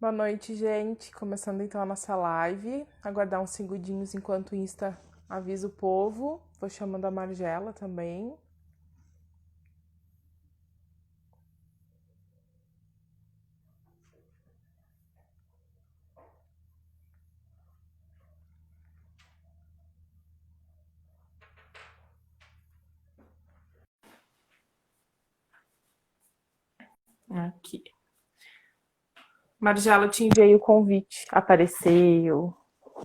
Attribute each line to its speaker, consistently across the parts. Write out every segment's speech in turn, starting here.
Speaker 1: Boa noite, gente. Começando então a nossa live. Aguardar uns segundinhos enquanto o Insta avisa o povo. Vou chamando a Margela também. Aqui. Margela, eu te enviei o convite. Apareceu.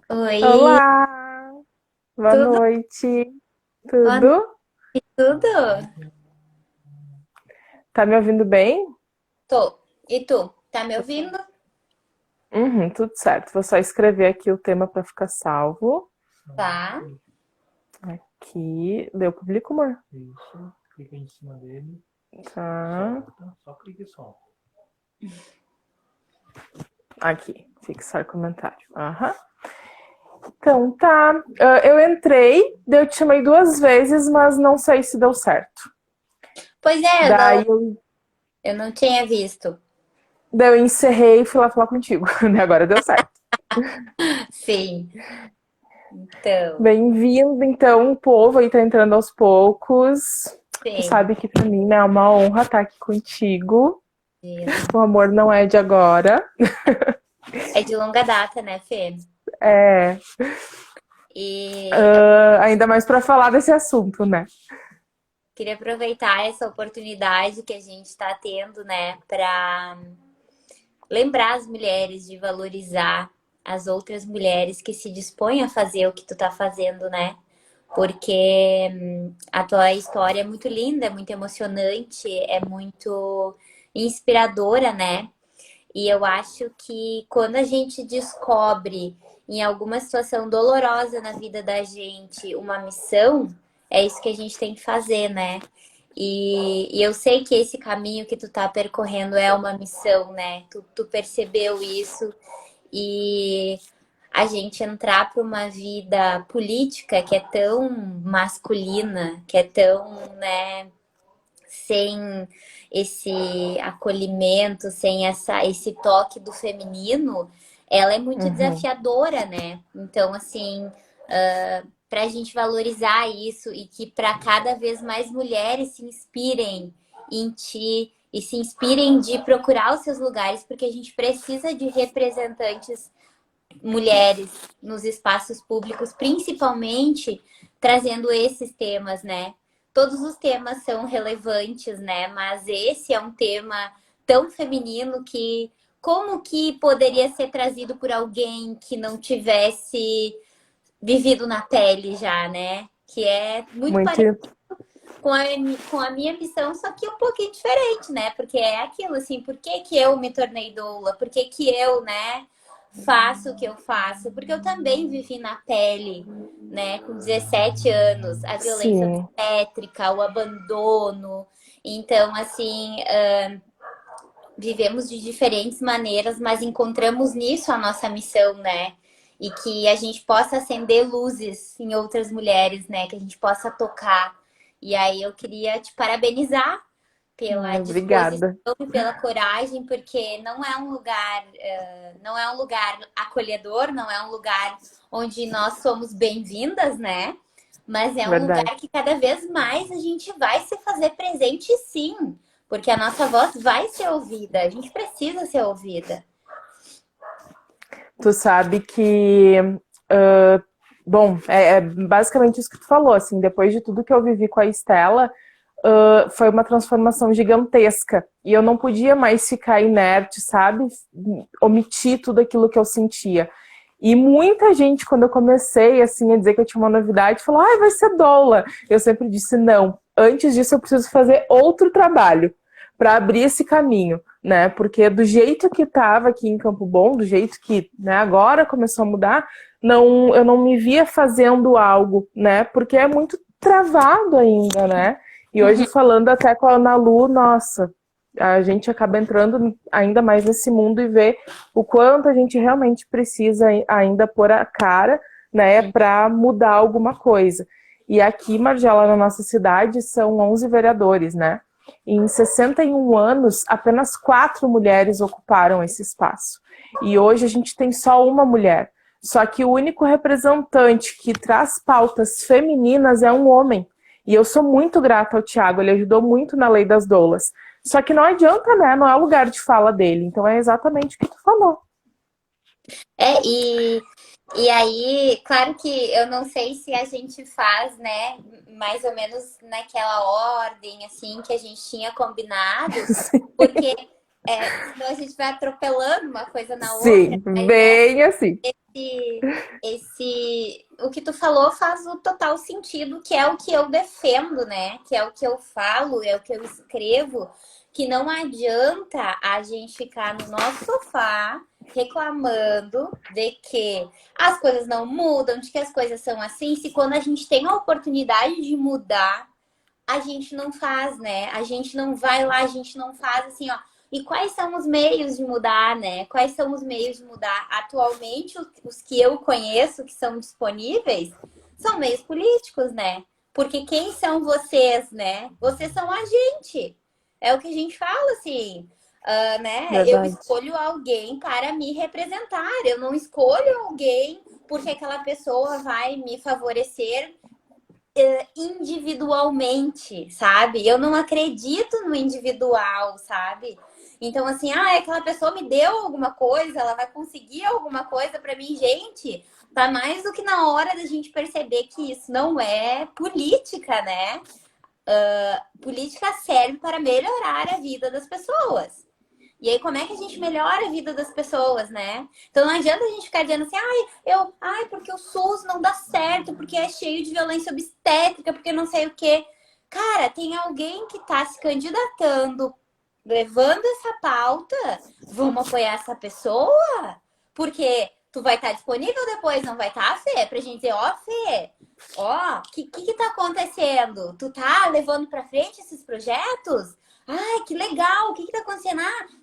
Speaker 2: Oi,
Speaker 1: Olá! Boa
Speaker 2: tudo?
Speaker 1: noite.
Speaker 2: Boa noite,
Speaker 1: Tudo?
Speaker 2: tudo?
Speaker 1: Tá me ouvindo bem?
Speaker 2: Tô. E tu? Tá me ouvindo?
Speaker 1: Uhum, tudo certo. Vou só escrever aqui o tema para ficar salvo.
Speaker 2: Tá.
Speaker 1: Aqui. Deu publico, amor? Isso. Clica em cima dele. Tá. Só clique só. Aqui, fixar comentário. Aham. Então, tá. Eu entrei, daí eu te chamei duas vezes, mas não sei se deu certo.
Speaker 2: Pois é,
Speaker 1: Daí eu,
Speaker 2: eu não tinha visto.
Speaker 1: daí eu encerrei e fui lá falar contigo. Agora deu certo.
Speaker 2: Sim, então,
Speaker 1: Bem-vindo, então, o povo aí tá entrando aos poucos. Tu
Speaker 2: sim.
Speaker 1: sabe que pra mim, né, é uma honra estar aqui contigo.
Speaker 2: Imagina.
Speaker 1: O amor não é de agora.
Speaker 2: É de longa data, né, Fê?
Speaker 1: É,
Speaker 2: E eu
Speaker 1: ainda mais pra falar desse assunto, né?
Speaker 2: queria aproveitar essa oportunidade que a gente está tendo, né, para lembrar as mulheres de valorizar as outras mulheres que se dispõem a fazer o que tu tá fazendo, né? Porque a tua história é muito linda, é muito emocionante, é muito inspiradora, né? E eu acho que quando a gente descobre em alguma situação dolorosa na vida da gente uma missão, é isso que a gente tem que fazer, né? E eu sei que esse caminho que tu tá percorrendo é uma missão, né? Tu percebeu isso e a gente entrar para uma vida política que é tão masculina, que é tão, né, sem esse acolhimento, sem esse toque do feminino, ela é muito
Speaker 1: Uhum.
Speaker 2: desafiadora, né? Então, assim, para a gente valorizar isso e que para cada vez mais mulheres se inspirem em ti e se inspirem de procurar os seus lugares, porque a gente precisa de representantes mulheres nos espaços públicos, principalmente trazendo esses temas, né? Todos os temas são relevantes, né? Mas esse é um tema tão feminino que como que poderia ser trazido por alguém que não tivesse vivido na pele já, né? Que é muito parecido
Speaker 1: Muito.
Speaker 2: com a minha missão, só que um pouquinho diferente, né? Porque é aquilo assim, por que que eu me tornei doula? Por que que eu, né, faço o que eu faço? Porque eu também vivi na pele, né, com 17 anos, a violência
Speaker 1: Sim.
Speaker 2: obstétrica, o abandono. Então, assim, vivemos de diferentes maneiras, mas encontramos nisso a nossa missão, né? E que a gente possa acender luzes em outras mulheres, né? Que a gente possa tocar. E aí eu queria te parabenizar pela
Speaker 1: Ai,
Speaker 2: disposição
Speaker 1: obrigada.
Speaker 2: e pela coragem, porque não é um lugar, não é um lugar acolhedor, não é um lugar onde nós somos bem-vindas, né? Mas é um
Speaker 1: Verdade.
Speaker 2: lugar que cada vez mais a gente vai se fazer presente, sim, porque a nossa voz vai ser ouvida, a gente precisa ser ouvida.
Speaker 1: Tu sabe que, ah, bom, é basicamente isso que tu falou, assim, depois de tudo que eu vivi com a Estela, foi uma transformação gigantesca. E eu não podia mais ficar inerte, sabe? Omitir tudo aquilo que eu sentia. E muita gente, quando eu comecei, assim, a dizer que eu tinha uma novidade, falou, ah, vai ser doula. Eu sempre disse, não, antes disso eu preciso fazer outro trabalho para abrir esse caminho, né? Porque do jeito que estava aqui em Campo Bom, do jeito que, né, agora começou a mudar, não, eu não me via fazendo algo, né? Porque é muito travado ainda, né? E hoje
Speaker 2: Uhum.
Speaker 1: falando até com a Ana Lu, nossa, a gente acaba entrando ainda mais nesse mundo e vê o quanto a gente realmente precisa ainda pôr a cara, né, para mudar alguma coisa. E aqui, Margela, na nossa cidade, são 11 vereadores, né? E em 61 anos, apenas 4 mulheres ocuparam esse espaço. E hoje a gente tem só uma mulher. Só que o único representante que traz pautas femininas é um homem. E eu sou muito grata ao Thiago, ele ajudou muito na Lei das Doulas. Só que não adianta, né? Não é o lugar de fala dele. Então é exatamente o que tu falou.
Speaker 2: É, e aí, claro que eu não sei se a gente faz, né, mais ou menos naquela ordem, assim, que a gente tinha combinado, porque senão a gente vai atropelando uma coisa na outra,
Speaker 1: Sim,
Speaker 2: mas, né,
Speaker 1: bem assim.
Speaker 2: o que tu falou faz o total sentido, que é o que eu defendo, né? Que é o que eu falo, é o que eu escrevo, que não adianta a gente ficar no nosso sofá reclamando de que as coisas não mudam, de que as coisas são assim, se quando a gente tem a oportunidade de mudar, a gente não faz, né? A gente não vai lá, a gente não faz assim, ó. E quais são os meios de mudar, né? Quais são os meios de mudar? Atualmente, os que eu conheço, que são disponíveis, são meios políticos, né? Porque quem são vocês, né? Vocês são a gente. É o que a gente fala, assim, né? Eu
Speaker 1: Verdade.
Speaker 2: escolho alguém para me representar. Eu não escolho alguém porque aquela pessoa vai me favorecer individualmente, sabe? Eu não acredito no individual, sabe? Então, assim, aquela pessoa me deu alguma coisa, ela vai conseguir alguma coisa para mim, gente. Tá mais do que na hora da gente perceber que isso não é política, né? Política serve para melhorar a vida das pessoas. E aí, como é que a gente melhora a vida das pessoas, né? Então não adianta a gente ficar dizendo assim, porque o SUS não dá certo, porque é cheio de violência obstétrica, porque não sei o quê. Cara, tem alguém que tá se candidatando, levando essa pauta, vamos apoiar essa pessoa? Porque tu vai estar disponível depois, não vai estar, Fê? Pra gente dizer, Fê, o que tá acontecendo? Tu tá levando pra frente esses projetos? Ai, que legal! O que tá acontecendo?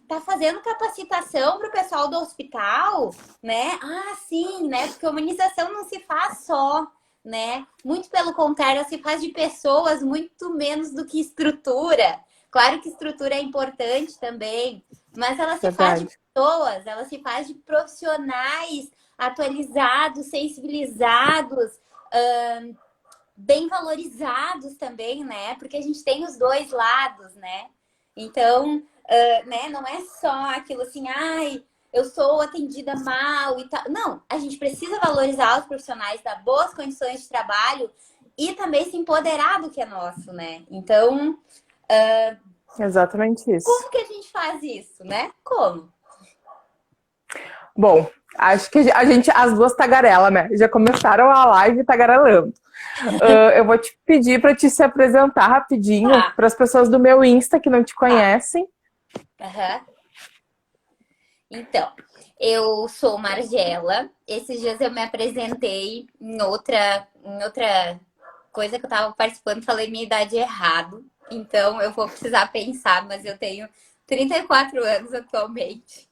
Speaker 2: Tá fazendo capacitação para o pessoal do hospital, né? Sim, né? Porque a humanização não se faz só, né? Muito pelo contrário, ela se faz de pessoas muito menos do que estrutura. Claro que estrutura é importante também, mas ela se faz de
Speaker 1: Verdade.
Speaker 2: pessoas, ela se faz de profissionais atualizados, sensibilizados, bem valorizados também, né? Porque a gente tem os dois lados, né? Então, né? Não é só aquilo assim, eu sou atendida mal e tal. Não, a gente precisa valorizar os profissionais, dar boas condições de trabalho e também se empoderar do que é nosso, né? Então,
Speaker 1: Exatamente isso.
Speaker 2: como que a gente faz isso, né? Como?
Speaker 1: Bom, acho que a gente, as duas tagarela, né? Já começaram a live tagarelando. Eu vou te pedir para te se apresentar rapidinho para as pessoas do meu Insta que não te conhecem.
Speaker 2: Uhum. Então, eu sou Margela. Esses dias eu me apresentei em outra coisa que eu tava participando, falei minha idade errado. Então, eu vou precisar pensar, mas eu tenho 34 anos atualmente.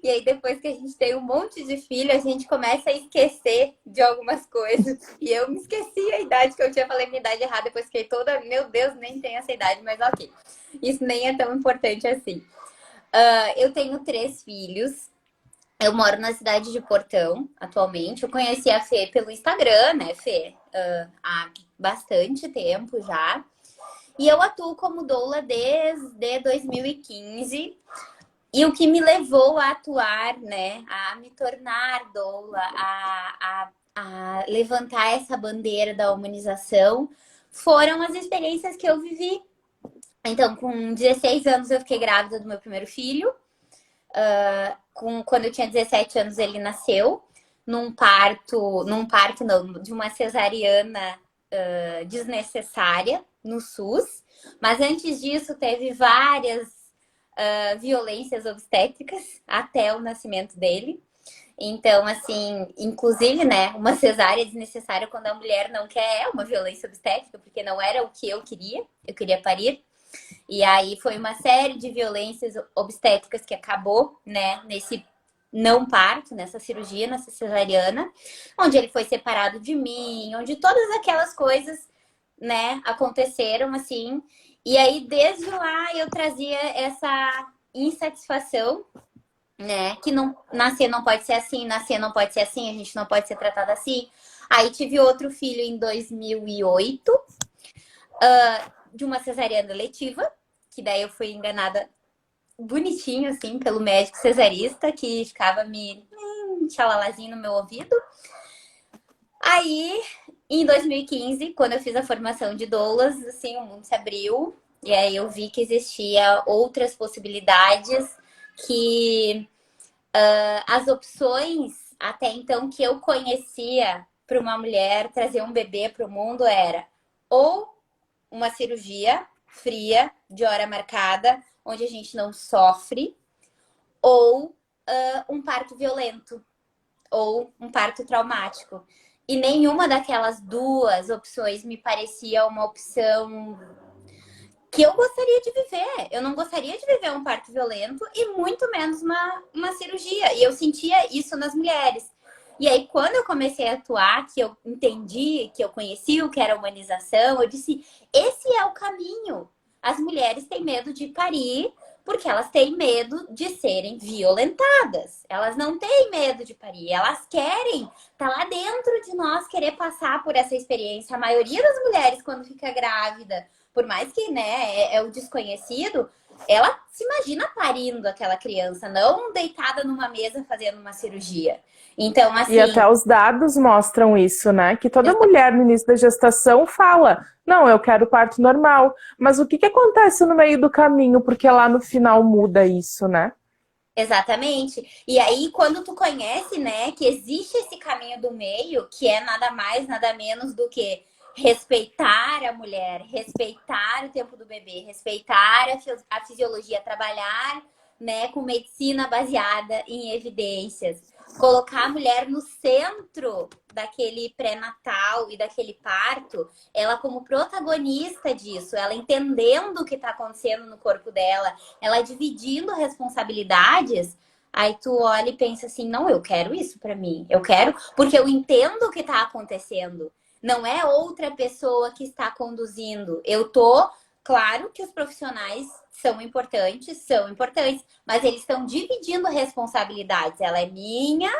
Speaker 2: E aí, depois que a gente tem um monte de filho, a gente começa a esquecer de algumas coisas. E eu me esqueci a idade que eu tinha, falei minha idade errada, depois fiquei toda, meu Deus, nem tenho essa idade, mas ok. Isso nem é tão importante assim. Eu tenho 3 filhos. Eu moro na cidade de Portão, atualmente. Eu conheci a Fê pelo Instagram, né, Fê? Há bastante tempo já. E eu atuo como doula desde 2015. E o que me levou a atuar, né, a me tornar doula, a levantar essa bandeira da humanização, foram as experiências que eu vivi. Então, com 16 anos, eu fiquei grávida do meu primeiro filho. Quando eu tinha 17 anos, ele nasceu de uma cesariana desnecessária no SUS. Mas antes disso, teve várias violências obstétricas até o nascimento dele. Então, assim, inclusive, né, uma cesárea desnecessária quando a mulher não quer é uma violência obstétrica, porque não era o que eu queria parir. E aí foi uma série de violências obstétricas que acabou, né, nesse não parto, nessa cirurgia, nessa cesariana, onde ele foi separado de mim, onde todas aquelas coisas, né, aconteceram assim. E aí, desde lá, eu trazia essa insatisfação, né? Que não, nascer não pode ser assim, nascer não pode ser assim, a gente não pode ser tratada assim. Aí tive outro filho em 2008, de uma cesariana letiva, que daí eu fui enganada bonitinho, assim, pelo médico cesarista, que ficava me tchalalazinho no meu ouvido. Aí, em 2015, quando eu fiz a formação de doulas, assim, o mundo se abriu. E aí eu vi que existia outras possibilidades, que as opções até então que eu conhecia para uma mulher trazer um bebê para o mundo era ou uma cirurgia fria, de hora marcada, onde a gente não sofre, ou um parto violento, ou um parto traumático. E nenhuma daquelas duas opções me parecia uma opção que eu gostaria de viver. Eu não gostaria de viver um parto violento e muito menos uma cirurgia. E eu sentia isso nas mulheres. E aí, quando eu comecei a atuar, que eu entendi, que eu conheci o que era humanização, eu disse: esse é o caminho. As mulheres têm medo de parir porque elas têm medo de serem violentadas. Elas não têm medo de parir, elas querem, tá lá dentro de nós querer passar por essa experiência. A maioria das mulheres, quando fica grávida, por mais que, né, é o desconhecido, ela se imagina parindo aquela criança, não deitada numa mesa fazendo uma cirurgia. Então,
Speaker 1: E
Speaker 2: assim,
Speaker 1: até os dados mostram isso, né? Que toda mulher no início da gestação fala, não, eu quero parto normal. Mas o que que acontece no meio do caminho? Porque lá no final muda isso, né?
Speaker 2: exatamente. E aí, quando tu conhece, né, que existe esse caminho do meio, que é nada mais, nada menos do que respeitar a mulher, respeitar o tempo do bebê, respeitar a fisiologia, trabalhar, né, com medicina baseada em evidências, colocar a mulher no centro daquele pré-natal e daquele parto, ela como protagonista disso, ela entendendo o que está acontecendo no corpo dela, ela dividindo responsabilidades. Aí tu olha e pensa assim, não, eu quero isso para mim. Eu quero, porque eu entendo o que está acontecendo. Não é outra pessoa que está conduzindo. Eu tô, claro que os profissionais são importantes, mas eles estão dividindo responsabilidades. Ela é minha,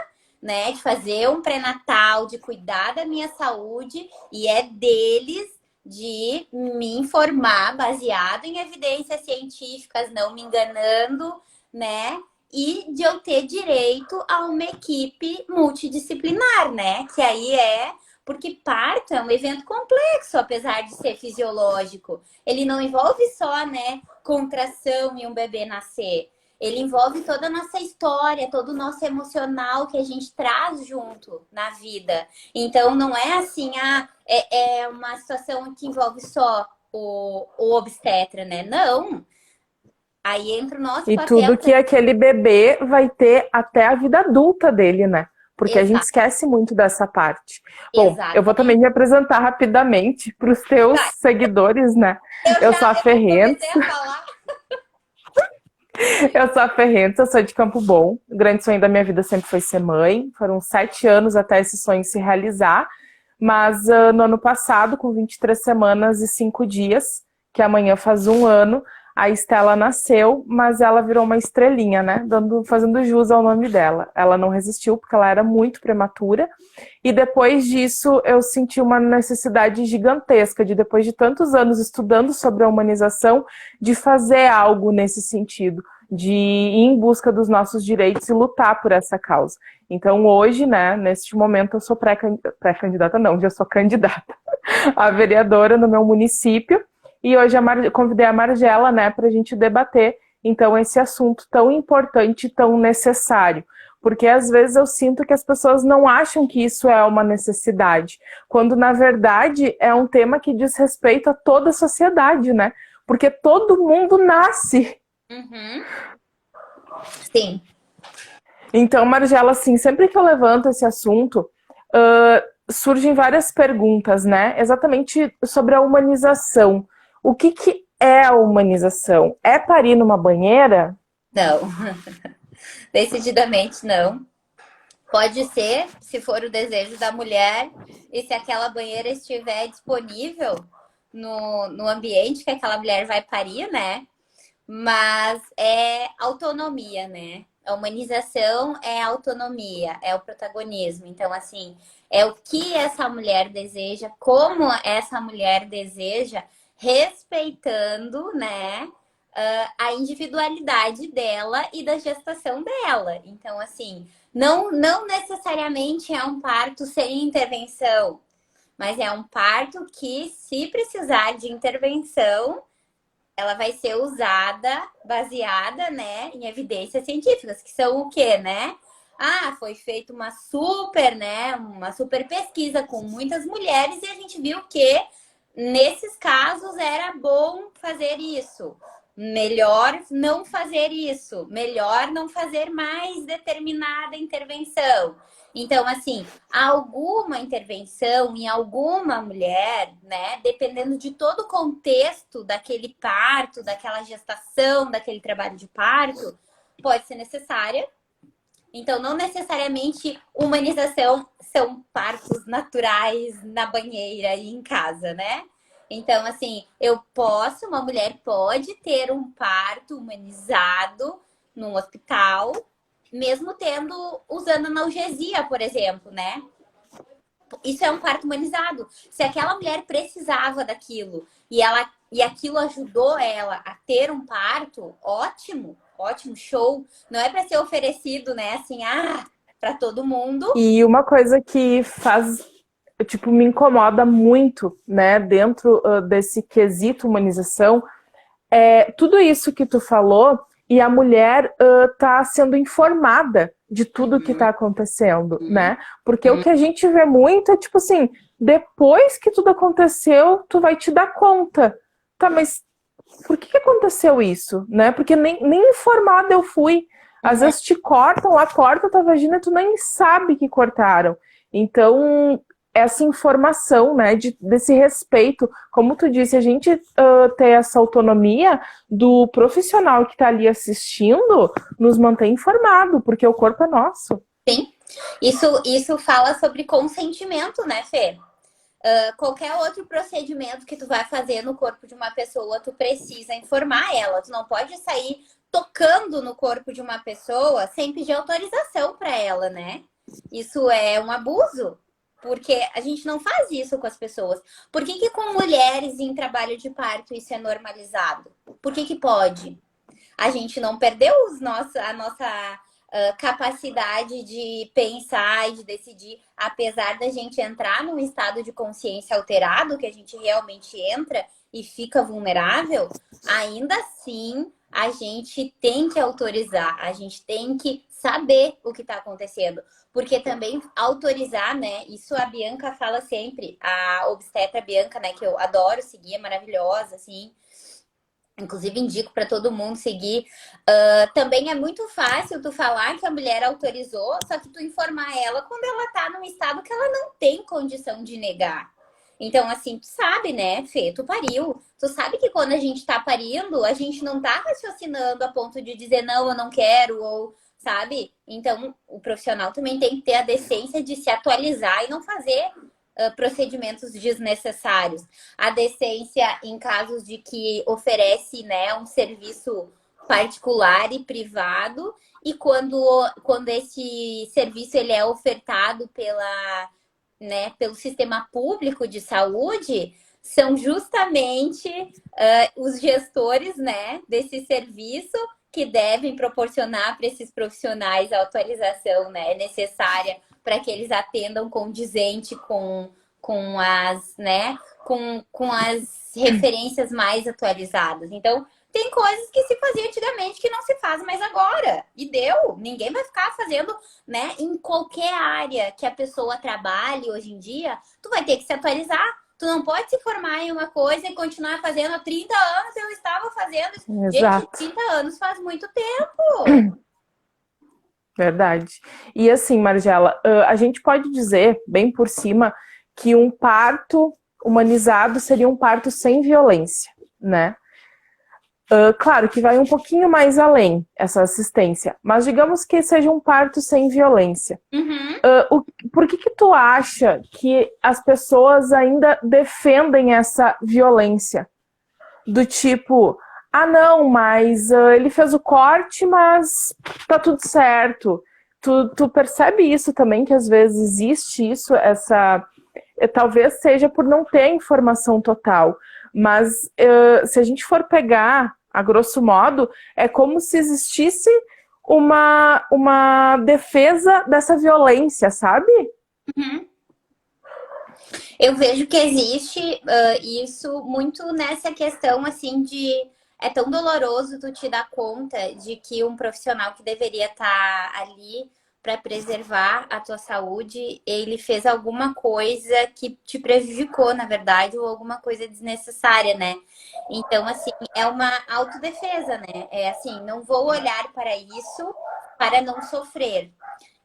Speaker 2: né, de fazer um pré-natal, de cuidar da minha saúde, e é deles de me informar baseado em evidências científicas, não me enganando, né? E de eu ter direito a uma equipe multidisciplinar, né? Que aí é porque parto é um evento complexo, apesar de ser fisiológico. Ele não envolve só, né, contração e um bebê nascer. Ele envolve toda a nossa história, todo o nosso emocional que a gente traz junto na vida. Então, não é assim, é uma situação que envolve só o obstetra, né? Não. Aí entra o nosso
Speaker 1: E
Speaker 2: papel
Speaker 1: tudo que
Speaker 2: também.
Speaker 1: aquele bebê vai ter até a vida adulta dele, né? Porque a gente esquece muito dessa parte. Bom, eu vou também
Speaker 2: Exatamente.
Speaker 1: me apresentar rapidamente para os teus
Speaker 2: Vai.
Speaker 1: seguidores, né?
Speaker 2: Eu
Speaker 1: Eu sou
Speaker 2: já
Speaker 1: a
Speaker 2: eu
Speaker 1: Ferrentes,
Speaker 2: comecei a falar.
Speaker 1: eu sou a Ferrentes, eu sou de Campo Bom. O grande sonho da minha vida sempre foi ser mãe. Foram 7 anos até esse sonho se realizar. Mas no ano passado, com 23 semanas e 5 dias, que amanhã faz um ano, a Estela nasceu, mas ela virou uma estrelinha, né? Fazendo jus ao nome dela. Ela não resistiu porque ela era muito prematura. E depois disso, eu senti uma necessidade gigantesca de, depois de tantos anos estudando sobre a humanização, de fazer algo nesse sentido, de ir em busca dos nossos direitos e lutar por essa causa. Então, hoje, né, neste momento, eu sou pré-candidata, não, já sou candidata a vereadora no meu município. E hoje convidei a Margela, né, para a gente debater, então, esse assunto tão importante, tão necessário. Porque às vezes eu sinto que as pessoas não acham que isso é uma necessidade, quando na verdade é um tema que diz respeito a toda a sociedade, né? Porque todo mundo nasce.
Speaker 2: Uhum. Sim.
Speaker 1: Então, Margela, assim, sempre que eu levanto esse assunto, surgem várias perguntas, né? Exatamente sobre a humanização. O que que é a humanização? É parir numa banheira?
Speaker 2: Não. Decididamente não. Pode ser, se for o desejo da mulher, e se aquela banheira estiver disponível, no ambiente que aquela mulher vai parir, né? Mas é autonomia, né? A humanização é autonomia, é o protagonismo. Então, assim, é o que essa mulher deseja, como essa mulher deseja, respeitando, né, a individualidade dela e da gestação dela. Então, assim, não necessariamente é um parto sem intervenção, mas é um parto que, se precisar de intervenção, ela vai ser usada, baseada, né, em evidências científicas, que são o quê, né? Ah, foi feita uma super, né, uma super pesquisa com muitas mulheres e a gente viu que nesses casos era bom fazer isso. Melhor não fazer isso. Melhor não fazer mais determinada intervenção. Então, assim, alguma intervenção em alguma mulher, né, dependendo de todo o contexto daquele parto, daquela gestação, daquele trabalho de parto, pode ser necessária. Então, não necessariamente humanização são partos naturais na banheira e em casa, né? Então, assim, uma mulher pode ter um parto humanizado num hospital, mesmo usando analgesia, por exemplo, né? Isso é um parto humanizado. Se aquela mulher precisava daquilo e aquilo ajudou ela a ter um parto, ótimo, ótimo, show. Não é para ser oferecido, né, assim, para todo mundo.
Speaker 1: E uma coisa que faz, tipo, me incomoda muito, né, dentro desse quesito humanização, é tudo isso que tu falou e a mulher tá sendo informada de tudo que tá acontecendo, né? Porque o que a gente vê muito é tipo assim, depois que tudo aconteceu, tu vai te dar conta. Tá, mas por que aconteceu isso, né? Porque nem informada eu fui. Às vezes te cortam, lá corta tua vagina e tu nem sabe que cortaram. Então, essa informação, né, desse respeito, como tu disse, a gente ter essa autonomia do profissional que tá ali assistindo, nos mantém informado, porque o corpo é nosso.
Speaker 2: Sim, isso fala sobre consentimento, né, Fê? Qualquer outro procedimento que tu vai fazer no corpo de uma pessoa, tu precisa informar ela. Tu não pode sair tocando no corpo de uma pessoa sem pedir autorização para ela, né? Isso é um abuso, porque a gente não faz isso com as pessoas. Por que com mulheres em trabalho de parto isso é normalizado? Por que pode? A gente não perdeu a nossa capacidade de pensar e de decidir, apesar da gente entrar num estado de consciência alterado, que a gente realmente entra e fica vulnerável, ainda assim a gente tem que autorizar, a gente tem que saber o que está acontecendo. Porque também autorizar, né? Isso a Bianca fala sempre, a obstetra Bianca, né? Que eu adoro seguir, é maravilhosa, assim. Inclusive, indico para todo mundo seguir. Também é muito fácil tu falar que a mulher autorizou, só que tu informar ela quando ela tá num estado que ela não tem condição de negar. Então, assim, tu sabe, né, Fê? Tu pariu. Tu sabe que quando a gente tá parindo, a gente não tá raciocinando a ponto de dizer não, eu não quero, ou, sabe? Então, o profissional também tem que ter a decência de se atualizar e não fazer procedimentos desnecessários. A decência em casos de que oferece, né, um serviço particular e privado, e quando esse serviço ele é ofertado pelo sistema público de saúde, são justamente os gestores, né, desse serviço que devem proporcionar para esses profissionais a atualização, né, necessária para que eles atendam condizente com as, né, com as referências mais atualizadas. Então, tem coisas que se fazia antigamente que não se faz mais agora. E deu. Ninguém vai ficar fazendo, né? Em qualquer área que a pessoa trabalhe hoje em dia, tu vai ter que se atualizar. Tu não pode se formar em uma coisa e continuar fazendo há 30 anos. Eu estava fazendo isso.
Speaker 1: Exato.
Speaker 2: Gente, 30 anos faz muito tempo.
Speaker 1: Verdade. E assim, Margela, a gente pode dizer, bem por cima, que um parto humanizado seria um parto sem violência, né? Claro que vai um pouquinho mais além essa assistência, mas digamos que seja um parto sem violência.
Speaker 2: Uhum.
Speaker 1: Por que tu acha que as pessoas ainda defendem essa violência? Do tipo, ah não, mas ele fez o corte, mas tá tudo certo. Tu percebe isso também, que às vezes existe isso, talvez seja por não ter a informação total, mas se a gente for pegar, a grosso modo, é como se existisse uma defesa dessa violência, sabe?
Speaker 2: Uhum. Eu vejo que existe isso muito nessa questão, assim, de... É tão doloroso tu te dar conta de que um profissional que deveria estar ali para preservar a tua saúde, ele fez alguma coisa que te prejudicou, na verdade, ou alguma coisa desnecessária, né? Então, assim, é uma autodefesa, né? É assim, não vou olhar para isso para não sofrer.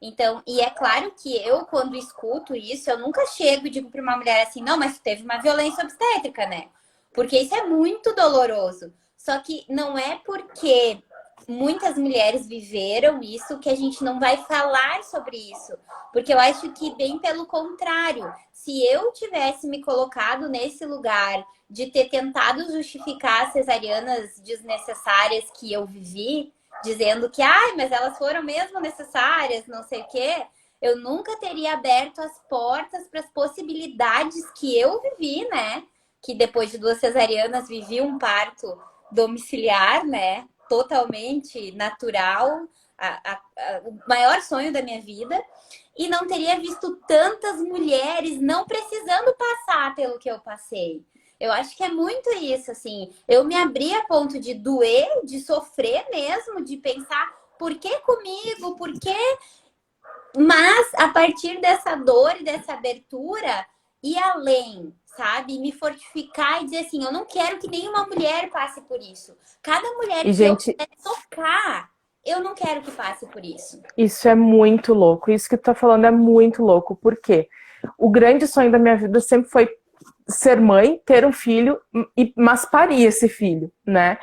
Speaker 2: Então, e é claro que eu, quando escuto isso, eu nunca chego e digo para uma mulher assim, não, mas tu teve uma violência obstétrica, né? Porque isso é muito doloroso. Só que não é porque muitas mulheres viveram isso que a gente não vai falar sobre isso. Porque eu acho que, bem pelo contrário, se eu tivesse me colocado nesse lugar de ter tentado justificar as cesarianas desnecessárias que eu vivi, dizendo que, ai, mas elas foram mesmo necessárias, não sei o quê, eu nunca teria aberto as portas para as possibilidades que eu vivi, né? Que depois de 2 cesarianas vivi um parto domiciliar, né? Totalmente natural, o maior sonho da minha vida. E não teria visto tantas mulheres não precisando passar pelo que eu passei. Eu acho que é muito isso, assim. Eu me abri a ponto de doer, de sofrer mesmo, de pensar por que comigo, por que... Mas a partir dessa dor e dessa abertura, ir além, sabe? Me fortificar e dizer assim, eu não quero que nenhuma mulher passe por isso. Cada mulher
Speaker 1: E,
Speaker 2: que eu
Speaker 1: gente,
Speaker 2: quiser tocar, eu não quero que passe por isso.
Speaker 1: isso é muito louco. Isso que tu tá falando é muito louco. Por quê? O grande sonho da minha vida sempre foi ser mãe, ter um filho, mas parir esse filho, né?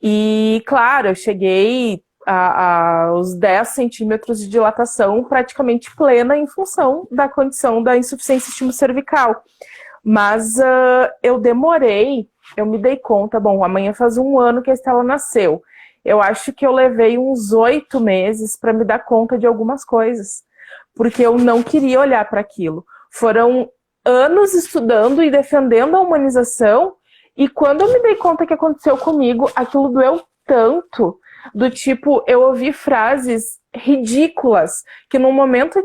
Speaker 1: E, claro, eu cheguei aos 10 centímetros de dilatação praticamente plena em função da condição da insuficiência estimo-cervical. Mas eu me dei conta, bom, amanhã faz um ano que a Estela nasceu. Eu acho que eu levei uns 8 meses para me dar conta de algumas coisas, porque eu não queria olhar para aquilo. Foram anos estudando e defendendo a humanização, e quando eu me dei conta que aconteceu comigo, aquilo doeu tanto, do tipo, eu ouvi frases ridículas, que no momento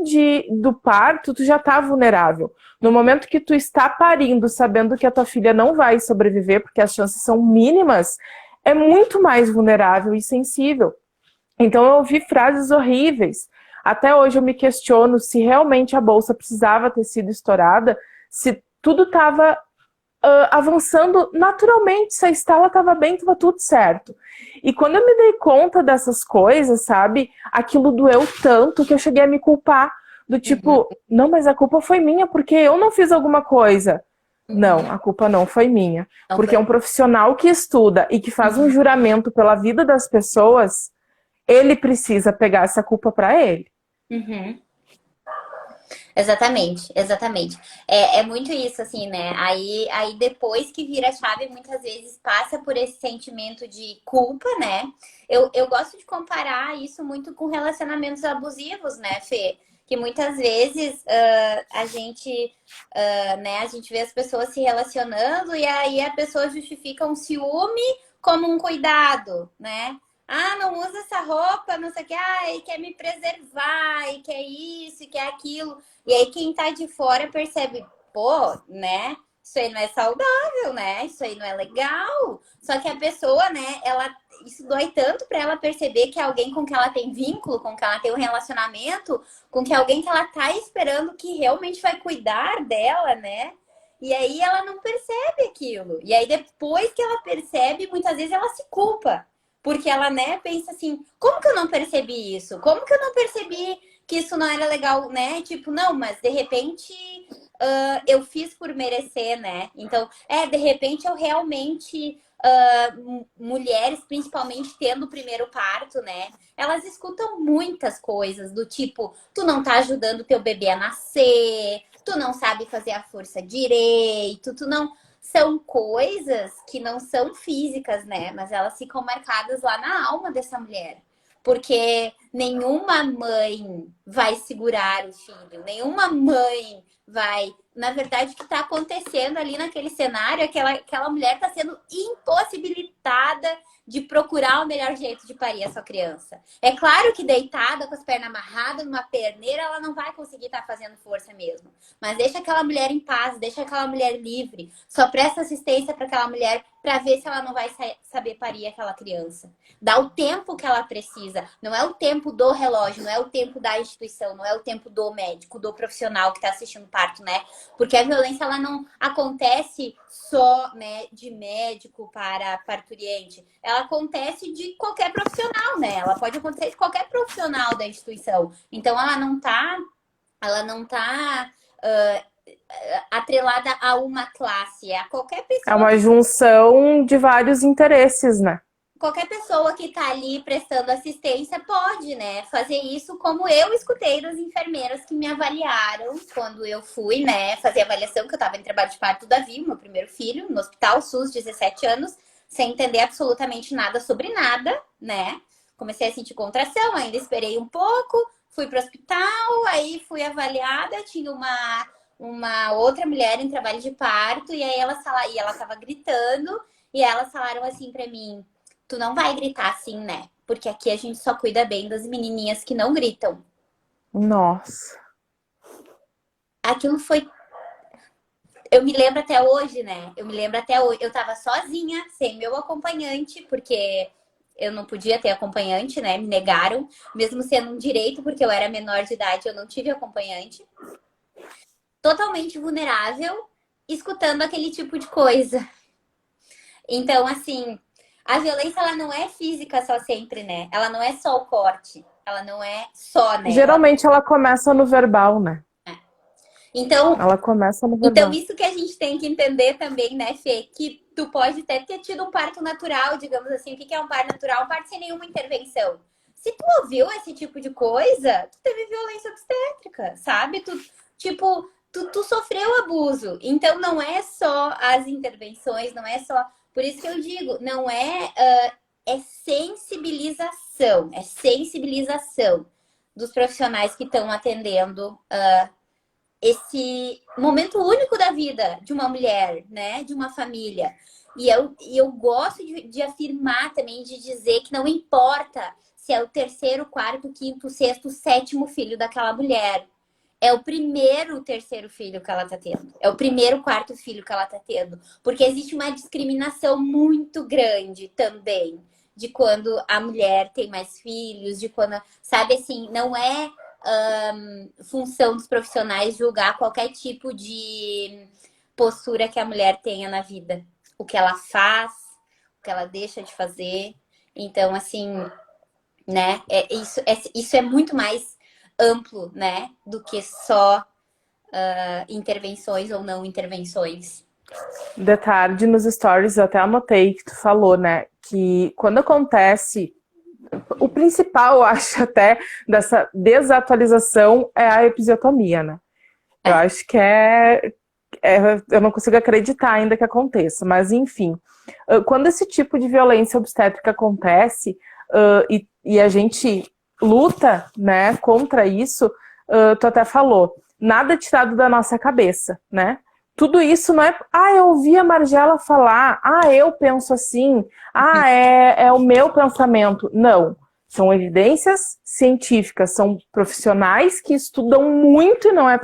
Speaker 1: do parto, tu já tá vulnerável. No momento que tu está parindo, sabendo que a tua filha não vai sobreviver, porque as chances são mínimas, é muito mais vulnerável e sensível. Então eu ouvi frases horríveis. Até hoje eu me questiono se realmente a bolsa precisava ter sido estourada, se tudo estava avançando naturalmente, se a Estela estava bem, estava tudo certo. E quando eu me dei conta dessas coisas, sabe, aquilo doeu tanto que eu cheguei a me culpar. Do tipo, não, mas a culpa foi minha, porque eu não fiz alguma coisa. Não, a culpa não foi minha.
Speaker 2: Não
Speaker 1: Porque
Speaker 2: foi.
Speaker 1: um profissional que estuda e que faz um juramento pela vida das pessoas, ele precisa pegar essa culpa para ele.
Speaker 2: Uhum. Exatamente, exatamente. É muito isso, assim, né? Aí depois que vira a chave, muitas vezes passa por esse sentimento de culpa, né? Eu gosto de comparar isso muito com relacionamentos abusivos, né, Fê? Que muitas vezes né, a gente vê as pessoas se relacionando e aí a pessoa justifica um ciúme como um cuidado, né? Ah, não usa essa roupa, não sei o que, e quer me preservar, e quer isso, e quer aquilo. E aí quem tá de fora percebe, pô, né? Isso aí não é saudável, né? Isso aí não é legal. Só que a pessoa, né, isso dói tanto pra ela perceber que é alguém com que ela tem vínculo, com que ela tem um relacionamento, com que é alguém que ela tá esperando que realmente vai cuidar dela, né? E aí ela não percebe aquilo. E aí depois que ela percebe, muitas vezes ela se culpa. Porque ela, né, pensa assim, como que eu não percebi isso? Como que eu não percebi que isso não era legal, né? Tipo, não, mas de repente eu fiz por merecer, né? Então, de repente eu realmente mulheres, principalmente tendo o primeiro parto, né? Elas escutam muitas coisas do tipo, tu não tá ajudando teu bebê a nascer, tu não sabe fazer a força direito, tu não... São coisas que não são físicas, né? Mas elas ficam marcadas lá na alma dessa mulher. Porque nenhuma mãe vai segurar o filho, nenhuma mãe vai. Na verdade, o que está acontecendo ali naquele cenário é que aquela mulher está sendo impossibilitada de procurar o melhor jeito de parir a sua criança. É claro que deitada, com as pernas amarradas numa perneira, ela não vai conseguir estar fazendo força mesmo. Mas deixa aquela mulher em paz, deixa aquela mulher livre. Só presta assistência para aquela mulher para ver se ela não vai saber parir aquela criança. Dá o tempo que ela precisa. Não é o tempo do relógio, não é o tempo da instituição, não é o tempo do médico, do profissional que está assistindo o parto, né? Porque a violência, ela não acontece só, né, de médico para parturiente. Ela acontece de qualquer profissional, né? Ela pode acontecer de qualquer profissional da instituição. Então, ela não tá atrelada a uma classe, é a qualquer
Speaker 1: É
Speaker 2: pessoa.
Speaker 1: uma junção de vários interesses, né?
Speaker 2: Qualquer pessoa que está ali prestando assistência pode, né, fazer isso, como eu escutei das enfermeiras que me avaliaram quando eu fui, né, fazer a avaliação, que eu estava em trabalho de parto do Davi, meu primeiro filho, no hospital SUS, 17 anos, sem entender absolutamente nada sobre nada, né? Comecei a sentir contração, ainda esperei um pouco, fui para o hospital, aí fui avaliada, tinha uma outra mulher em trabalho de parto, e aí ela estava gritando, e elas falaram assim para mim: tu não vai gritar assim, né? Porque aqui a gente só cuida bem das menininhas que não gritam.
Speaker 1: Nossa.
Speaker 2: Aquilo foi... Eu me lembro até hoje, né? Eu me lembro até hoje. Eu tava sozinha, sem meu acompanhante, porque eu não podia ter acompanhante, né? Me negaram, mesmo sendo um direito, porque eu era menor de idade, eu não tive acompanhante. Totalmente vulnerável, escutando aquele tipo de coisa. Então, assim, a violência, ela não é física só sempre, né? Ela não é só o corte. Ela não é só, né?
Speaker 1: Geralmente ela começa no verbal, né?
Speaker 2: Então,
Speaker 1: Ela começa no
Speaker 2: então,
Speaker 1: verbal.
Speaker 2: isso que a gente tem que entender também, né, Fê? Que tu pode até ter tido um parto natural, digamos assim. O que é um parto natural? Um parto sem nenhuma intervenção. Se tu ouviu esse tipo de coisa, tu teve violência obstétrica, sabe? Tu sofreu abuso. Então, não é só as intervenções, não é só... Por isso que eu digo, não é... é sensibilização dos profissionais que estão atendendo esse momento único da vida de uma mulher, né? De uma família. E eu gosto de afirmar também, de dizer que não importa se é o terceiro, quarto, quinto, sexto, sétimo filho daquela mulher. É o primeiro, terceiro filho que ela tá tendo. É o primeiro, quarto filho que ela tá tendo. Porque existe uma discriminação muito grande também de quando a mulher tem mais filhos, de quando, sabe assim, não é função dos profissionais julgar qualquer tipo de postura que a mulher tenha na vida. O que ela faz, o que ela deixa de fazer. Então, assim, né? Isso é muito mais amplo, né? Do que só intervenções ou não intervenções.
Speaker 1: De tarde nos stories eu até anotei que tu falou, né? Que quando acontece, o principal, eu acho, até dessa desatualização é a episiotomia, né? Eu
Speaker 2: É.
Speaker 1: acho que eu não consigo acreditar ainda que aconteça, mas enfim. Quando esse tipo de violência obstétrica acontece, e a gente luta, né, contra isso, tu até falou, nada tirado da nossa cabeça, né? Tudo isso não é, eu ouvi a Margela falar, eu penso assim, é o meu pensamento. Não. São evidências científicas, são profissionais que estudam muito e não é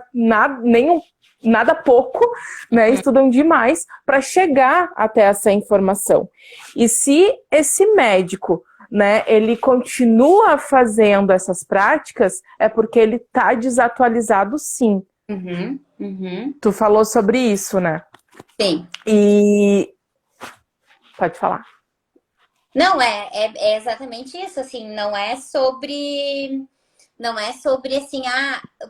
Speaker 1: nada pouco, né? Estudam demais para chegar até essa informação. E se esse médico, né, ele continua fazendo essas práticas, é porque ele está desatualizado, sim.
Speaker 2: Uhum, uhum.
Speaker 1: Tu falou sobre isso, né?
Speaker 2: Sim.
Speaker 1: E pode falar.
Speaker 2: Não, é exatamente isso, assim, não é sobre assim,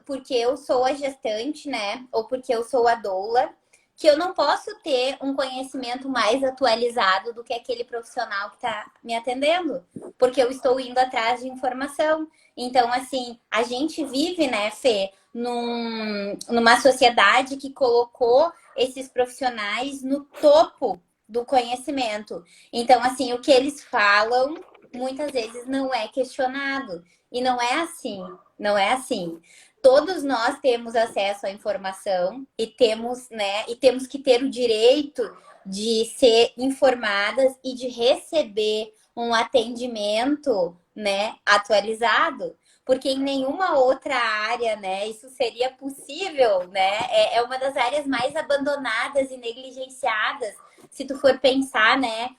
Speaker 2: porque eu sou a gestante, né, ou porque eu sou a doula, que eu não posso ter um conhecimento mais atualizado do que aquele profissional que está me atendendo, porque eu estou indo atrás de informação. Então, assim, a gente vive, né, Fê, numa sociedade que colocou esses profissionais no topo do conhecimento. Então, assim, o que eles falam muitas vezes não é questionado. E não é assim, não é assim. Todos nós temos acesso à informação e temos, né, e temos que ter o direito de ser informadas e de receber um atendimento, né, atualizado, porque em nenhuma outra área, né, isso seria possível, né? É uma das áreas mais abandonadas e negligenciadas, se tu for pensar, né?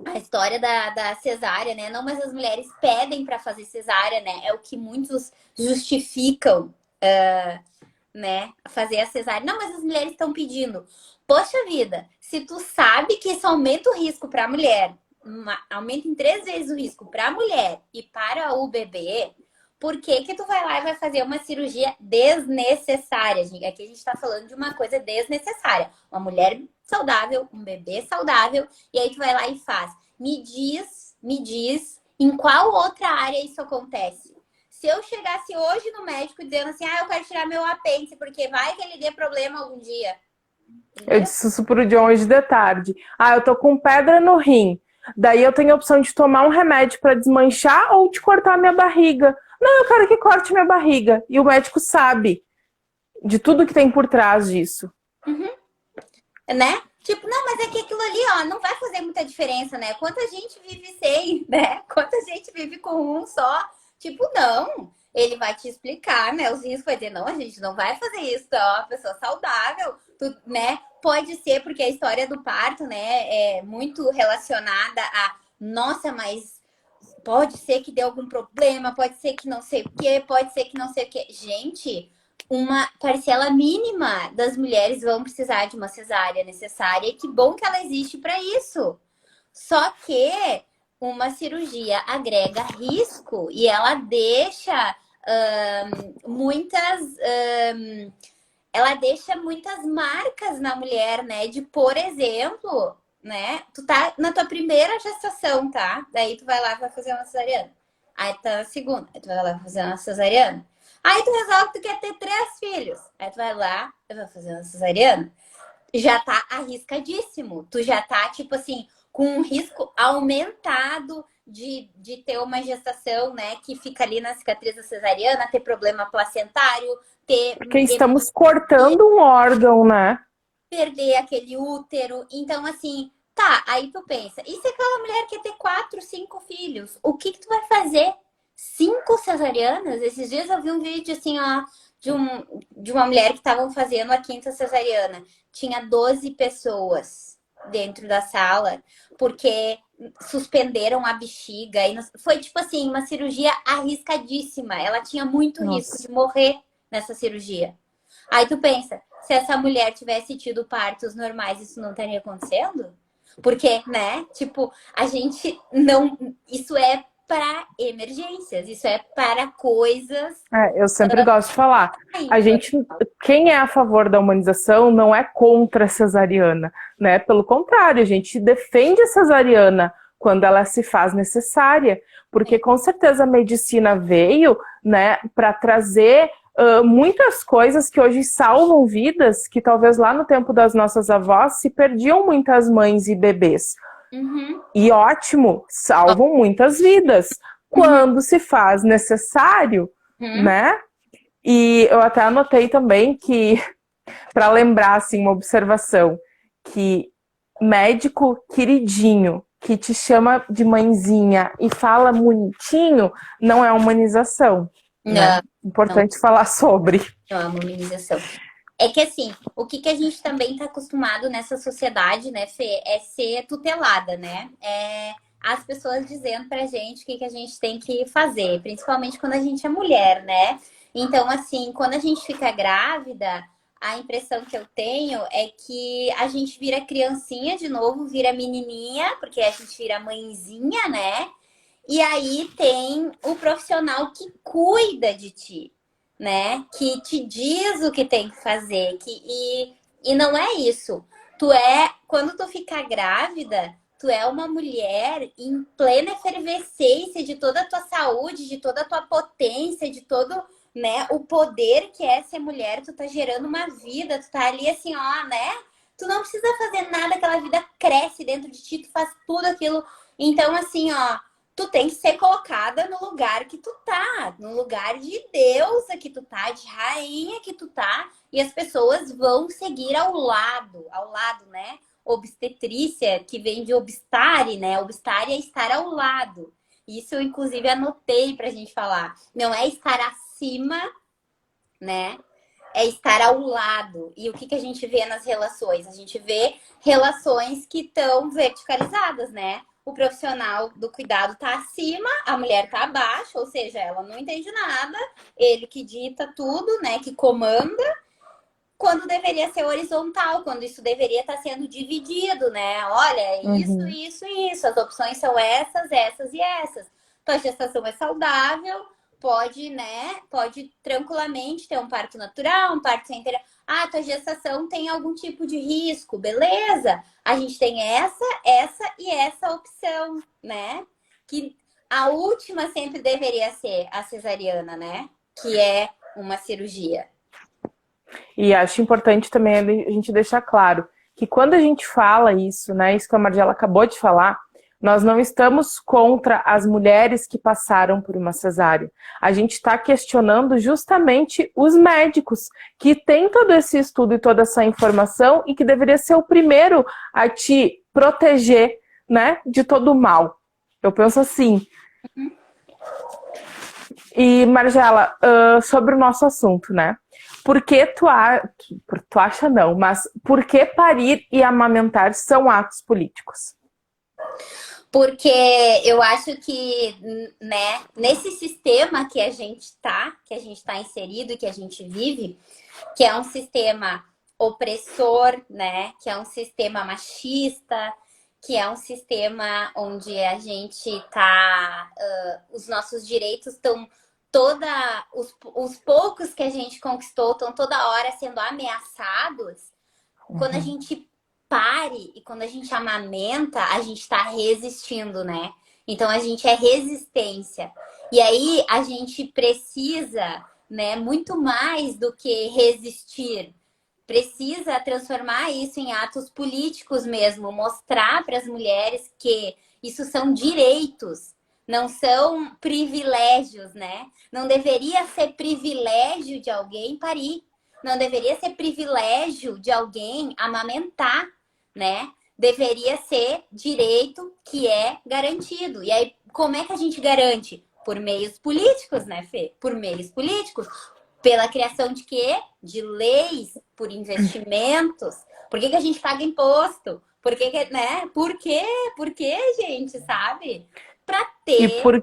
Speaker 2: A história da cesárea, né? Não, mas as mulheres pedem para fazer cesárea, né? É o que muitos justificam, né? Fazer a cesárea. Não, mas as mulheres estão pedindo. Poxa vida, se tu sabe que isso aumenta o risco para a mulher, aumenta em 3 vezes o risco para a mulher e para o bebê, por que que tu vai lá e vai fazer uma cirurgia desnecessária, gente? Aqui a gente está falando de uma coisa desnecessária. Uma mulher saudável, um bebê saudável, e aí tu vai lá e faz. Me diz em qual outra área isso acontece. Se eu chegasse hoje no médico dizendo assim, eu quero tirar meu apêndice, porque vai que ele dê problema algum dia.
Speaker 1: Eu disse isso pro John hoje de tarde. Eu tô com pedra no rim. Daí eu tenho a opção de tomar um remédio para desmanchar ou de cortar minha barriga. Não, eu quero que corte minha barriga. E o médico sabe de tudo que tem por trás disso.
Speaker 2: Né? Tipo, não, mas é que aquilo ali, ó, não vai fazer muita diferença, né? Quanta gente vive sem, né? Quanta gente vive com um só. Tipo, não. Ele vai te explicar, né? Os riscos vai dizer, não, a gente não vai fazer isso, é uma pessoa saudável, tu, né? Pode ser porque a história do parto, né, é muito relacionada a, nossa, mas pode ser que dê algum problema, pode ser que não sei o quê, pode ser que não sei o quê. Gente, uma parcela mínima das mulheres vão precisar de uma cesárea necessária e que bom que ela existe para isso. Só que uma cirurgia agrega risco e ela deixa muitas ela deixa muitas marcas na mulher, né? De, por exemplo, né? Tu tá na tua primeira gestação, tá? Daí tu vai lá e vai fazer uma cesariana. Aí tá na segunda, aí tu vai lá e vai fazer uma cesariana. Aí tu resolve que tu quer ter 3 filhos. Aí tu vai lá e vai fazer uma cesariana. Já tá arriscadíssimo. Tu já tá, tipo assim, com um risco aumentado de ter uma gestação, né, que fica ali na cicatriz da cesariana, ter problema placentário, ter
Speaker 1: Porque estamos cortando um órgão, né?
Speaker 2: perder aquele útero. Então, assim, tá, aí tu pensa, e se aquela mulher quer ter 4, 5 filhos? O que que tu vai fazer? 5 cesarianas? Esses dias eu vi um vídeo, assim, ó, de uma mulher que estavam fazendo a quinta cesariana. Tinha 12 pessoas dentro da sala, porque suspenderam a bexiga. E foi, tipo assim, uma cirurgia arriscadíssima. Ela tinha muito risco
Speaker 1: Nossa.
Speaker 2: de morrer nessa cirurgia. Aí tu pensa, se essa mulher tivesse tido partos normais, isso não estaria acontecendo? Porque, né? Tipo, a gente não. Isso é para emergências, isso é para coisas.
Speaker 1: Eu sempre gosto de falar. Quem é a favor da humanização não é contra a cesariana, né? Pelo contrário, a gente defende a cesariana quando ela se faz necessária, porque com certeza a medicina veio, né, para trazer muitas coisas que hoje salvam vidas, que talvez lá no tempo das nossas avós se perdiam muitas mães e bebês. E ótimo, salvam muitas vidas. Quando se faz necessário, né? E eu até anotei também que, para lembrar, assim, uma observação, que médico queridinho, que te chama de mãezinha e fala bonitinho, não é humanização. Né? Importante falar sobre.
Speaker 2: Não é uma humanização. É que assim, o que a gente também está acostumado nessa sociedade, né, Fê, é ser tutelada, né? As pessoas dizendo pra gente o que a gente tem que fazer, principalmente quando a gente é mulher, né? Então, assim, quando a gente fica grávida, a impressão que eu tenho é que a gente vira criancinha de novo, vira menininha, porque a gente vira mãezinha, né? E aí tem o profissional que cuida de ti, né? Que te diz o que tem que fazer. E não é isso. Quando tu ficar grávida, tu é uma mulher em plena efervescência de toda a tua saúde, de toda a tua potência, de todo, né, o poder que é ser mulher. Tu tá gerando uma vida, tu tá ali assim, ó, né? Tu não precisa fazer nada, aquela vida cresce dentro de ti, tu faz tudo aquilo. Então, assim, ó, tu tem que ser colocada no lugar que tu tá, no lugar de deusa que tu tá, de rainha que tu tá, e as pessoas vão seguir ao lado, né? Obstetrícia, que vem de obstare, né? Obstare é estar ao lado. Isso eu, inclusive, anotei pra gente falar. Não é estar acima, né? É estar ao lado. E o que a gente vê nas relações? A gente vê relações que estão verticalizadas, né? O profissional do cuidado tá acima, a mulher tá abaixo, ou seja, ela não entende nada, ele que dita tudo, né? Que comanda, quando deveria ser horizontal, quando isso deveria estar sendo dividido, né? Olha, é isso,
Speaker 1: Uhum.
Speaker 2: isso e isso. As opções são essas, essas e essas. Tua gestação é saudável, pode, né? Pode tranquilamente ter um parto natural, um parto sem ter. Ah, tua gestação tem algum tipo de risco, beleza? A gente tem essa e essa opção, né? Que a última sempre deveria ser a cesariana, né? Que é uma cirurgia.
Speaker 1: E acho importante também a gente deixar claro que quando a gente fala isso, né, isso que a Margiela acabou de falar, nós não estamos contra as mulheres que passaram por uma cesárea. A gente está questionando justamente os médicos que têm todo esse estudo e toda essa informação e que deveria ser o primeiro a te proteger, né, de todo o mal. Eu penso assim. E, Margiela, sobre o nosso assunto, né? Por que tu acha não, mas por que parir e amamentar são atos políticos?
Speaker 2: Porque eu acho que, né, nesse sistema que a gente tá inserido e que a gente vive, que é um sistema opressor, né, que é um sistema machista, que é um sistema onde a gente tá, os nossos direitos estão os poucos que a gente conquistou estão toda hora sendo ameaçados. Quando a
Speaker 1: Uhum.
Speaker 2: gente pare e quando a gente amamenta, a gente está resistindo, né? Então a gente é resistência. E aí a gente precisa, né, muito mais do que resistir. Precisa transformar isso em atos políticos mesmo, mostrar para as mulheres que isso são direitos, não são privilégios, né? Não deveria ser privilégio de alguém parir. Não deveria ser privilégio de alguém amamentar, né? Deveria ser direito que é garantido. E aí, como é que a gente garante? Por meios políticos, né, Fê? Por meios políticos. Pela criação de quê? De leis, por investimentos. Por que a gente paga imposto? Por que, né? Por quê? Por quê, gente, sabe? Para
Speaker 1: E,
Speaker 2: ter
Speaker 1: por,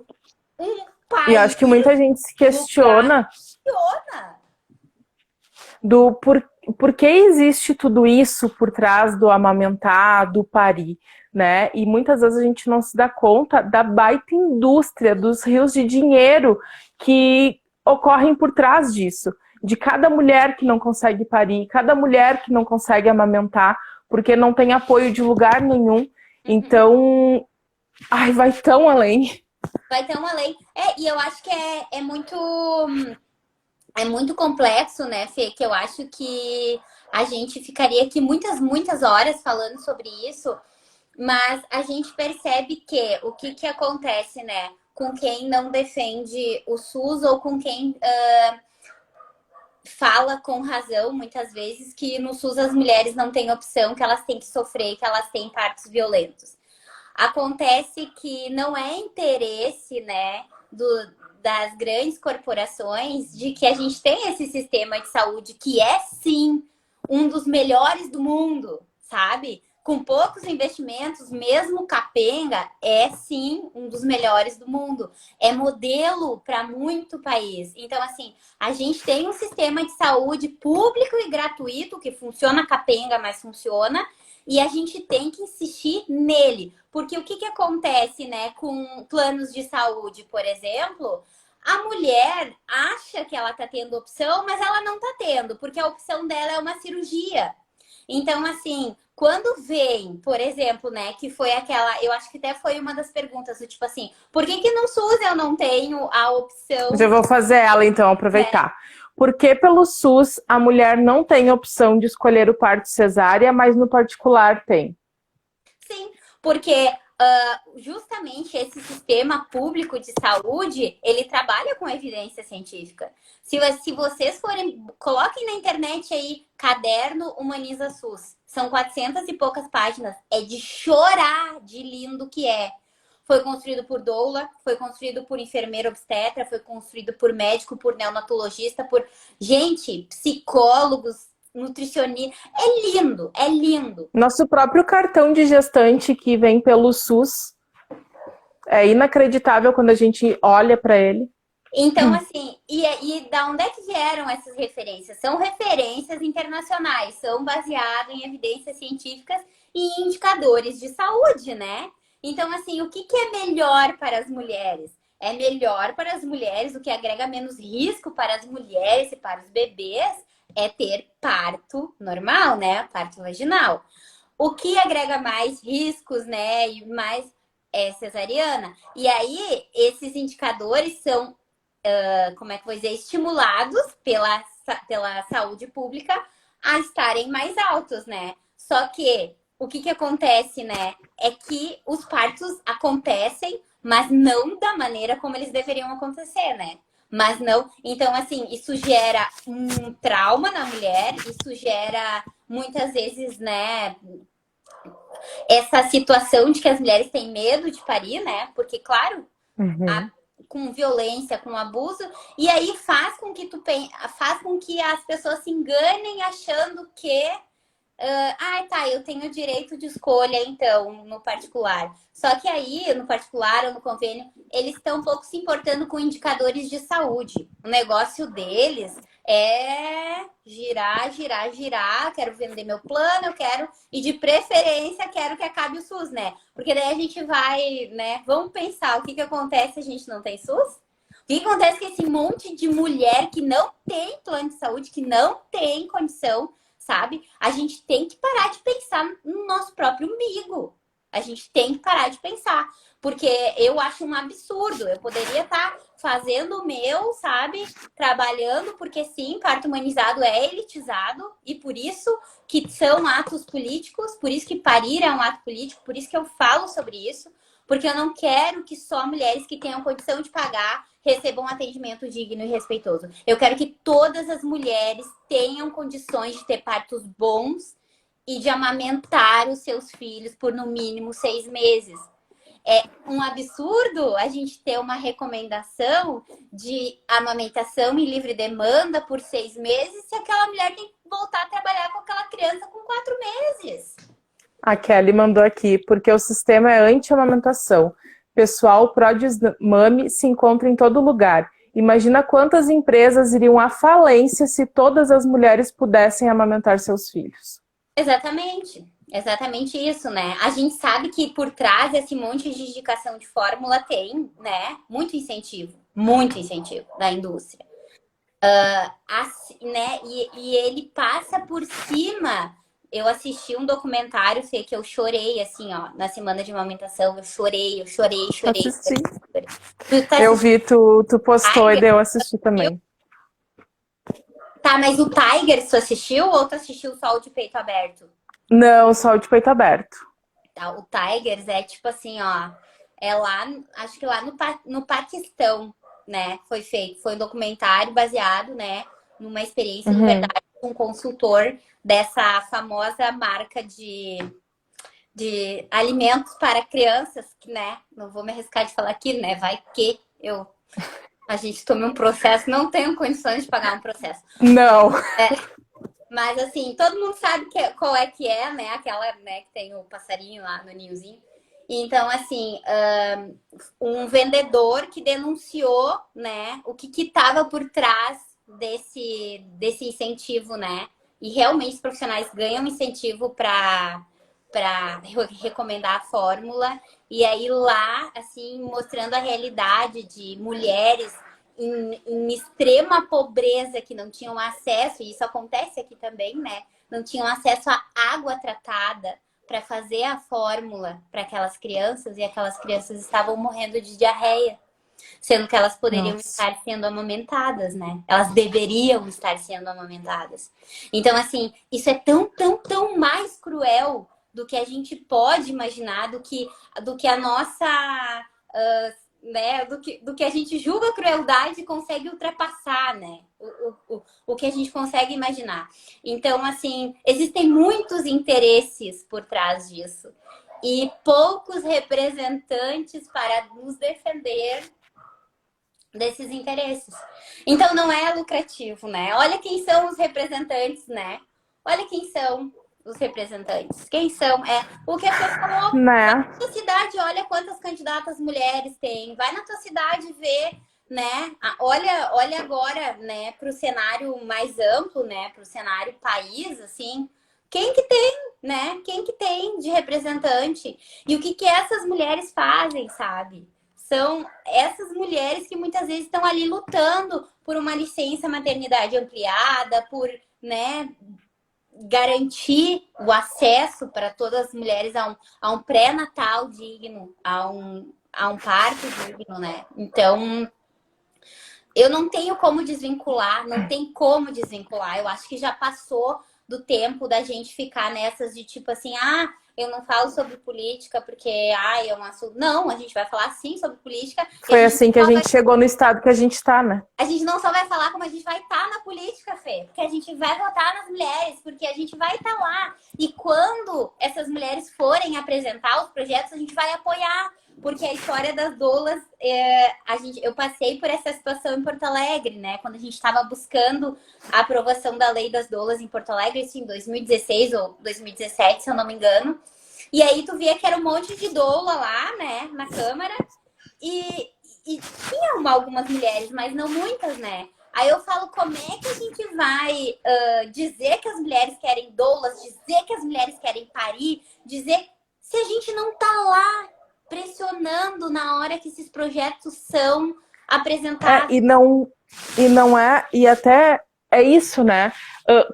Speaker 2: um
Speaker 1: e
Speaker 2: país,
Speaker 1: acho que muita gente se
Speaker 2: um lugar
Speaker 1: questiona
Speaker 2: que funciona.
Speaker 1: do por que existe tudo isso por trás do amamentar, do parir, né? E muitas vezes a gente não se dá conta da baita indústria, dos rios de dinheiro que ocorrem por trás disso. De cada mulher que não consegue parir, cada mulher que não consegue amamentar, porque não tem apoio de lugar nenhum. Então, ai, vai tão além.
Speaker 2: Vai ter uma lei. E eu acho que é muito complexo, né, Fê? Que eu acho que a gente ficaria aqui muitas, muitas horas falando sobre isso, mas a gente percebe que o que acontece, né, com quem não defende o SUS ou com quem fala com razão, muitas vezes, que no SUS as mulheres não têm opção, que elas têm que sofrer, que elas têm partos violentos. Acontece que não é interesse, né, das grandes corporações de que a gente tem esse sistema de saúde que é, sim, um dos melhores do mundo, sabe? Com poucos investimentos, mesmo capenga, é sim um dos melhores do mundo. É modelo para muito país. Então, assim, a gente tem um sistema de saúde público e gratuito que funciona capenga, mas funciona. E a gente tem que insistir nele. Porque o que acontece, né, com planos de saúde, por exemplo? A mulher acha que ela tá tendo opção, mas ela não tá tendo, porque a opção dela é uma cirurgia. Então, assim, quando vem, por exemplo, né, que foi aquela, eu acho que até foi uma das perguntas, do tipo assim, por que que no SUS eu não tenho a opção,
Speaker 1: Já vou fazer ela, então,
Speaker 2: né?
Speaker 1: aproveitar. Por que pelo SUS a mulher não tem opção de escolher o parto cesárea, mas no particular tem?
Speaker 2: Sim, porque justamente esse sistema público de saúde, ele trabalha com evidência científica. Se vocês forem, coloquem na internet aí, Caderno Humaniza SUS. São 400 e poucas páginas. É de chorar de lindo que é. Foi construído por doula, foi construído por enfermeira obstetra, foi construído por médico, por neonatologista, por gente, psicólogos, nutricionista. É lindo, é lindo.
Speaker 1: Nosso próprio cartão de gestante que vem pelo SUS é inacreditável quando a gente olha para ele.
Speaker 2: Então, assim, e da onde é que vieram essas referências? São referências internacionais, são baseadas em evidências científicas e indicadores de saúde, né? Então, assim, o que que é melhor para as mulheres? É melhor para as mulheres, o que agrega menos risco para as mulheres e para os bebês é ter parto normal, né? Parto vaginal. O que agrega mais riscos, né? E mais é cesariana. E aí, esses indicadores são como é que vou dizer, estimulados pela saúde pública a estarem mais altos, né? Só que o que que acontece, né? É que os partos acontecem, mas não da maneira como eles deveriam acontecer, né? Mas não. Então, assim, isso gera um trauma na mulher, isso gera muitas vezes, né? Essa situação de que as mulheres têm medo de parir, né? Porque, claro,
Speaker 1: Uhum.
Speaker 2: com violência, com abuso, e aí faz com que as pessoas se enganem achando que tá, eu tenho direito de escolha, então, no particular. Só que aí, no particular ou no convênio, eles estão um pouco se importando com indicadores de saúde. O negócio deles é girar, girar, girar. Quero vender meu plano, eu quero, e de preferência, quero que acabe o SUS, né? Porque daí a gente vai, né? Vamos pensar o que que acontece se a gente não tem SUS? O que acontece com esse monte de mulher que não tem plano de saúde, que não tem condição, sabe? A gente tem que parar de pensar no nosso próprio umbigo. A gente tem que parar de pensar. Porque eu acho um absurdo. Eu poderia estar fazendo o meu, sabe? Trabalhando, porque sim, parto humanizado é elitizado. E por isso que são atos políticos, por isso que parir é um ato político, por isso que eu falo sobre isso. Porque eu não quero que só mulheres que tenham condição de pagar recebam um atendimento digno e respeitoso. Eu quero que todas as mulheres tenham condições de ter partos bons e de amamentar os seus filhos por no mínimo 6 meses. É um absurdo a gente ter uma recomendação de amamentação em livre demanda por 6 meses se aquela mulher tem que voltar a trabalhar com aquela criança com 4 meses.
Speaker 1: A Kelly mandou aqui, porque o sistema é anti-amamentação. Pessoal pró-desmame se encontra em todo lugar. Imagina quantas empresas iriam à falência se todas as mulheres pudessem amamentar seus filhos.
Speaker 2: Exatamente. Exatamente isso, né? A gente sabe que por trás desse monte de indicação de fórmula tem, né, muito incentivo da indústria. Né? E ele passa por cima. Eu assisti um documentário, Fê, que eu chorei, assim, ó, na semana de amamentação. Eu chorei, chorei,
Speaker 1: Assisti.
Speaker 2: chorei. Tu tá
Speaker 1: Eu
Speaker 2: assistindo
Speaker 1: vi, tu postou e
Speaker 2: Tiger?
Speaker 1: daí eu assisti também.
Speaker 2: Tá, mas o Tiger tu assistiu ou tu assistiu só o de peito aberto?
Speaker 1: Não, só o de peito aberto.
Speaker 2: Tá, o Tigers é tipo assim, ó. É lá, acho que lá no Paquistão, né? Foi feito. Foi um documentário baseado, né? Numa experiência de
Speaker 1: Uhum.
Speaker 2: verdade com um consultor dessa famosa marca de alimentos para crianças, que, né? Não vou me arriscar de falar aqui, né? Vai que a gente tome um processo, não tenho condições de pagar um processo.
Speaker 1: Não.
Speaker 2: Mas assim, todo mundo sabe qual é que é, né? Aquela, né, que tem o passarinho lá no ninhozinho. Então, assim, um vendedor que denunciou, né, o que estava por trás desse incentivo, né? E realmente os profissionais ganham incentivo para recomendar a fórmula. E aí lá, assim, mostrando a realidade de mulheres em extrema pobreza que não tinham acesso, e isso acontece aqui também, né? não tinham acesso à água tratada para fazer a fórmula para aquelas crianças, e aquelas crianças estavam morrendo de diarreia, sendo que elas poderiam estar sendo amamentadas, né? Elas deveriam estar sendo amamentadas. Então, assim, isso é tão mais cruel do que a gente pode imaginar, do que a nossa... né, do que a gente julga crueldade consegue ultrapassar, né? O que a gente consegue imaginar. Então, assim, existem muitos interesses por trás disso. E poucos representantes para nos defender desses interesses. Então, não é lucrativo, né? Olha quem são os representantes, né? Olha quem são os representantes. Quem são? O que a Fê falou.
Speaker 1: Né?
Speaker 2: Vai na tua cidade, olha quantas candidatas mulheres tem. Vai na tua cidade ver, né? Olha agora, né, para o cenário mais amplo, né? Para o cenário país, assim. Quem que tem, né? Quem que tem de representante? E o que essas mulheres fazem, sabe? São essas mulheres que muitas vezes estão ali lutando por uma licença maternidade ampliada, por, né, garantir o acesso para todas as mulheres a um pré-natal digno, a um parto digno, né? Então, eu não tenho como desvincular, não tem como desvincular. Eu acho que já passou do tempo da gente ficar nessas de tipo assim, eu não falo sobre política porque, é um assunto... Não, a gente vai falar sim sobre política.
Speaker 1: Foi assim que a gente chegou no estado que a gente tá, né?
Speaker 2: A gente não só vai falar como a gente vai estar na política, Fê. Porque a gente vai votar nas mulheres, porque a gente vai estar lá. E quando essas mulheres forem apresentar os projetos, a gente vai apoiar. Porque a história das doulas, eu passei por essa situação em Porto Alegre, né? Quando a gente estava buscando a aprovação da lei das doulas em Porto Alegre, isso em 2016 ou 2017, se eu não me engano. E aí tu via que era um monte de doula lá, né? Na Câmara. E tinha algumas mulheres, mas não muitas, né? Aí eu falo, como é que a gente vai dizer que as mulheres querem doulas, dizer que as mulheres querem parir, dizer se a gente não tá lá pressionando na hora que esses projetos são apresentados.
Speaker 1: E até é isso, né?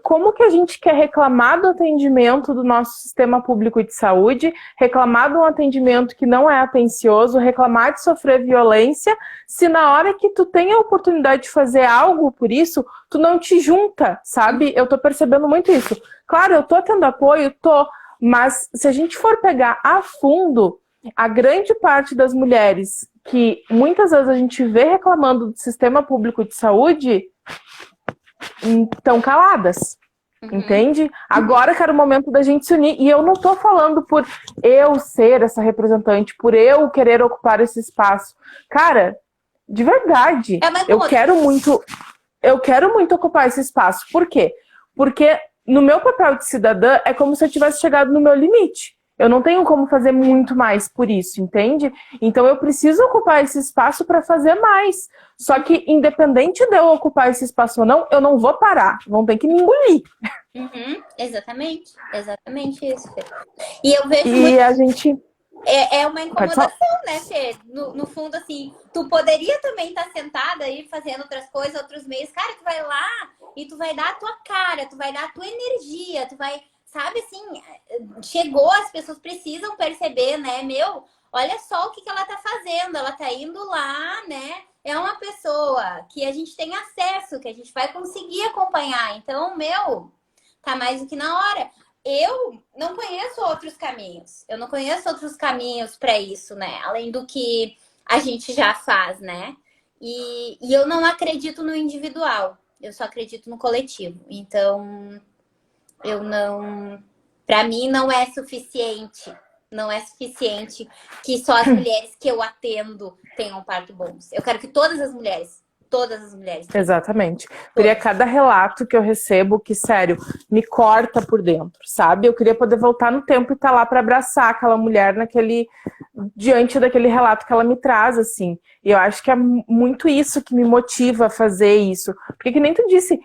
Speaker 1: Como que a gente quer reclamar do atendimento do nosso sistema público de saúde, reclamar de um atendimento que não é atencioso, reclamar de sofrer violência, se na hora que tu tem a oportunidade de fazer algo por isso, tu não te junta, sabe? Eu tô percebendo muito isso. Claro, eu tô tendo apoio, mas se a gente for pegar a fundo, a grande parte das mulheres que muitas vezes a gente vê reclamando do sistema público de saúde estão caladas, entende? Agora que era o momento da gente se unir, e eu não tô falando por eu ser essa representante, por eu querer ocupar esse espaço. Cara, de verdade, eu quero muito ocupar esse espaço. Por quê? Porque no meu papel de cidadã é como se eu tivesse chegado no meu limite. Eu não tenho como fazer muito mais por isso, entende? Então eu preciso ocupar esse espaço para fazer mais. Só que, independente de eu ocupar esse espaço ou não, eu não vou parar. Vão ter que me engolir.
Speaker 2: Exatamente. Exatamente isso, Fê. E eu vejo
Speaker 1: a gente...
Speaker 2: É uma incomodação, né, Fê? No fundo, assim, tu poderia também estar sentada aí fazendo outras coisas, outros meios. Cara, tu vai lá e tu vai dar a tua cara, tu vai dar a tua energia, tu vai... Sabe, assim, chegou, as pessoas precisam perceber, né? Olha só o que ela tá fazendo. Ela tá indo lá, né? É uma pessoa que a gente tem acesso, que a gente vai conseguir acompanhar. Então, tá mais do que na hora. Eu não conheço outros caminhos. Eu não conheço outros caminhos para isso, né? Além do que a gente já faz, né? E eu não acredito no individual. Eu só acredito no coletivo. Então... Para mim não é suficiente. Não é suficiente que só as mulheres que eu atendo tenham parto bons. Eu quero que todas as mulheres.
Speaker 1: Exatamente. Queria cada relato que eu recebo que, sério, me corta por dentro, sabe? Eu queria poder voltar no tempo e estar lá para abraçar aquela mulher diante daquele relato que ela me traz, assim. E eu acho que é muito isso que me motiva a fazer isso. Porque que nem tu disse,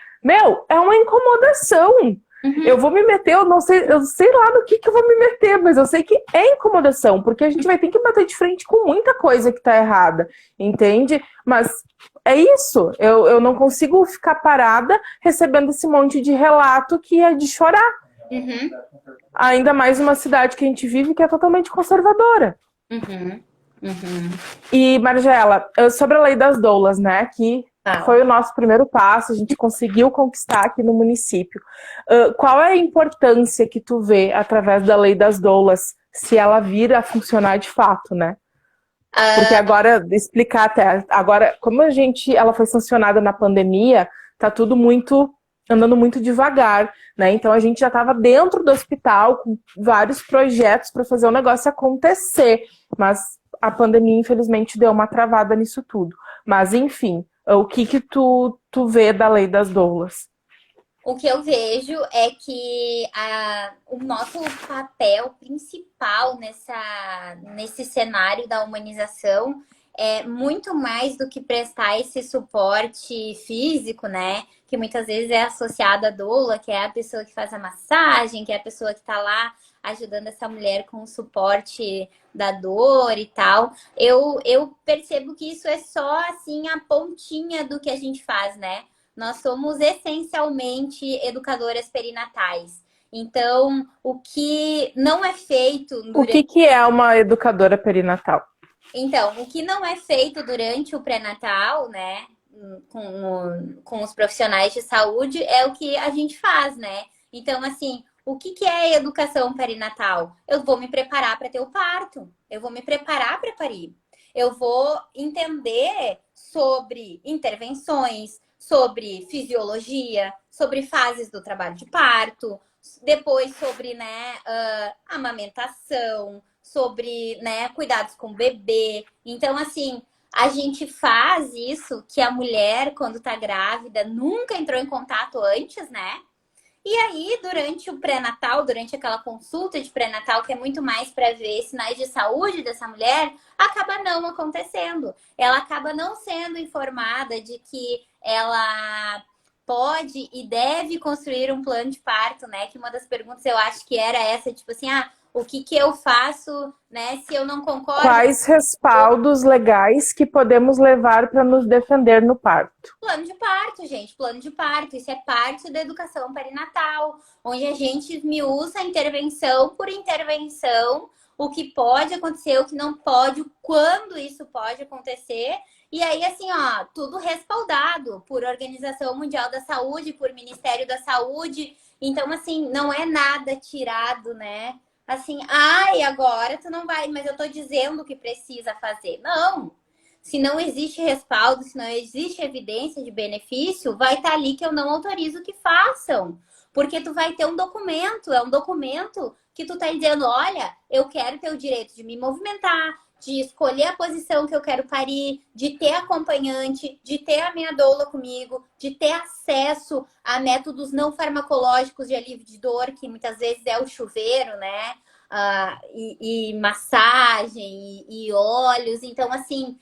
Speaker 1: é uma incomodação. Eu vou me meter, eu sei lá no que eu vou me meter, mas eu sei que é incomodação, porque a gente vai ter que bater de frente com muita coisa que tá errada, entende? Mas é isso. Eu não consigo ficar parada recebendo esse monte de relato que é de chorar.
Speaker 2: Uhum,
Speaker 1: Ainda mais uma cidade que a gente vive que é totalmente conservadora.
Speaker 2: uhum, uhum.
Speaker 1: E, Margela, sobre a lei das doulas, né? Que
Speaker 2: Fala.
Speaker 1: foi o nosso primeiro passo, a gente conseguiu conquistar aqui no município. Qual é a importância que tu vê através da lei das doulas, se ela vir a funcionar de fato, né? Porque
Speaker 2: Ah,
Speaker 1: agora, explicar até, agora, como ela foi sancionada na pandemia, tá tudo andando muito devagar, né? Então a gente já estava dentro do hospital com vários projetos para fazer o negócio acontecer, mas a pandemia infelizmente deu uma travada nisso tudo. Mas enfim, o que tu vê da lei das doulas?
Speaker 2: o que eu vejo é que o nosso papel principal nesse cenário da humanização é muito mais do que prestar esse suporte físico, né? Que muitas vezes é associado à doula, que é a pessoa que faz a massagem, que é a pessoa que está lá ajudando essa mulher com o suporte da dor e tal. Eu percebo que isso é só assim a pontinha do que a gente faz, né? Nós somos essencialmente educadoras perinatais. Então, o que não é feito
Speaker 1: O
Speaker 2: durante.
Speaker 1: que é uma educadora perinatal?
Speaker 2: Então, o que não é feito durante o pré-natal, né? Com os profissionais de saúde, é o que a gente faz, né? Então, assim, o que é educação perinatal? Eu vou me preparar para ter o parto, eu vou me preparar para parir, eu vou entender sobre intervenções, sobre fisiologia, sobre fases do trabalho de parto, depois sobre, né, amamentação, sobre, né, cuidados com o bebê. Então, assim, a gente faz isso que a mulher, quando tá grávida, nunca entrou em contato antes, né? E aí, durante o pré-natal, durante aquela consulta de pré-natal, que é muito mais para ver sinais de saúde dessa mulher, acaba não acontecendo. Ela acaba não sendo informada de que ela pode e deve construir um plano de parto, né? Que uma das perguntas eu acho que era essa, tipo assim, o que que eu faço, né, se eu não concordo
Speaker 1: Quais respaldos legais que podemos levar para nos defender no parto?
Speaker 2: plano de parto, gente, plano de parto. Isso é parte da educação perinatal, onde a gente esmiuça intervenção por intervenção, o que pode acontecer, o que não pode, quando isso pode acontecer. E aí, assim, ó, tudo respaldado por Organização Mundial da Saúde, por Ministério da Saúde. Então, assim, não é nada tirado, né? Assim, ai, agora tu não vai, mas eu tô dizendo o que precisa fazer. Não, se não existe respaldo, se não existe evidência de benefício, vai estar ali que eu não autorizo que façam. Porque tu vai ter um documento, é um documento que tu tá dizendo, olha, eu quero ter o direito de me movimentar, de escolher a posição que eu quero parir, de ter acompanhante, de ter a minha doula comigo, de ter acesso a métodos não farmacológicos de alívio de dor, que muitas vezes é o chuveiro, né? E massagem e óleos. Então, assim,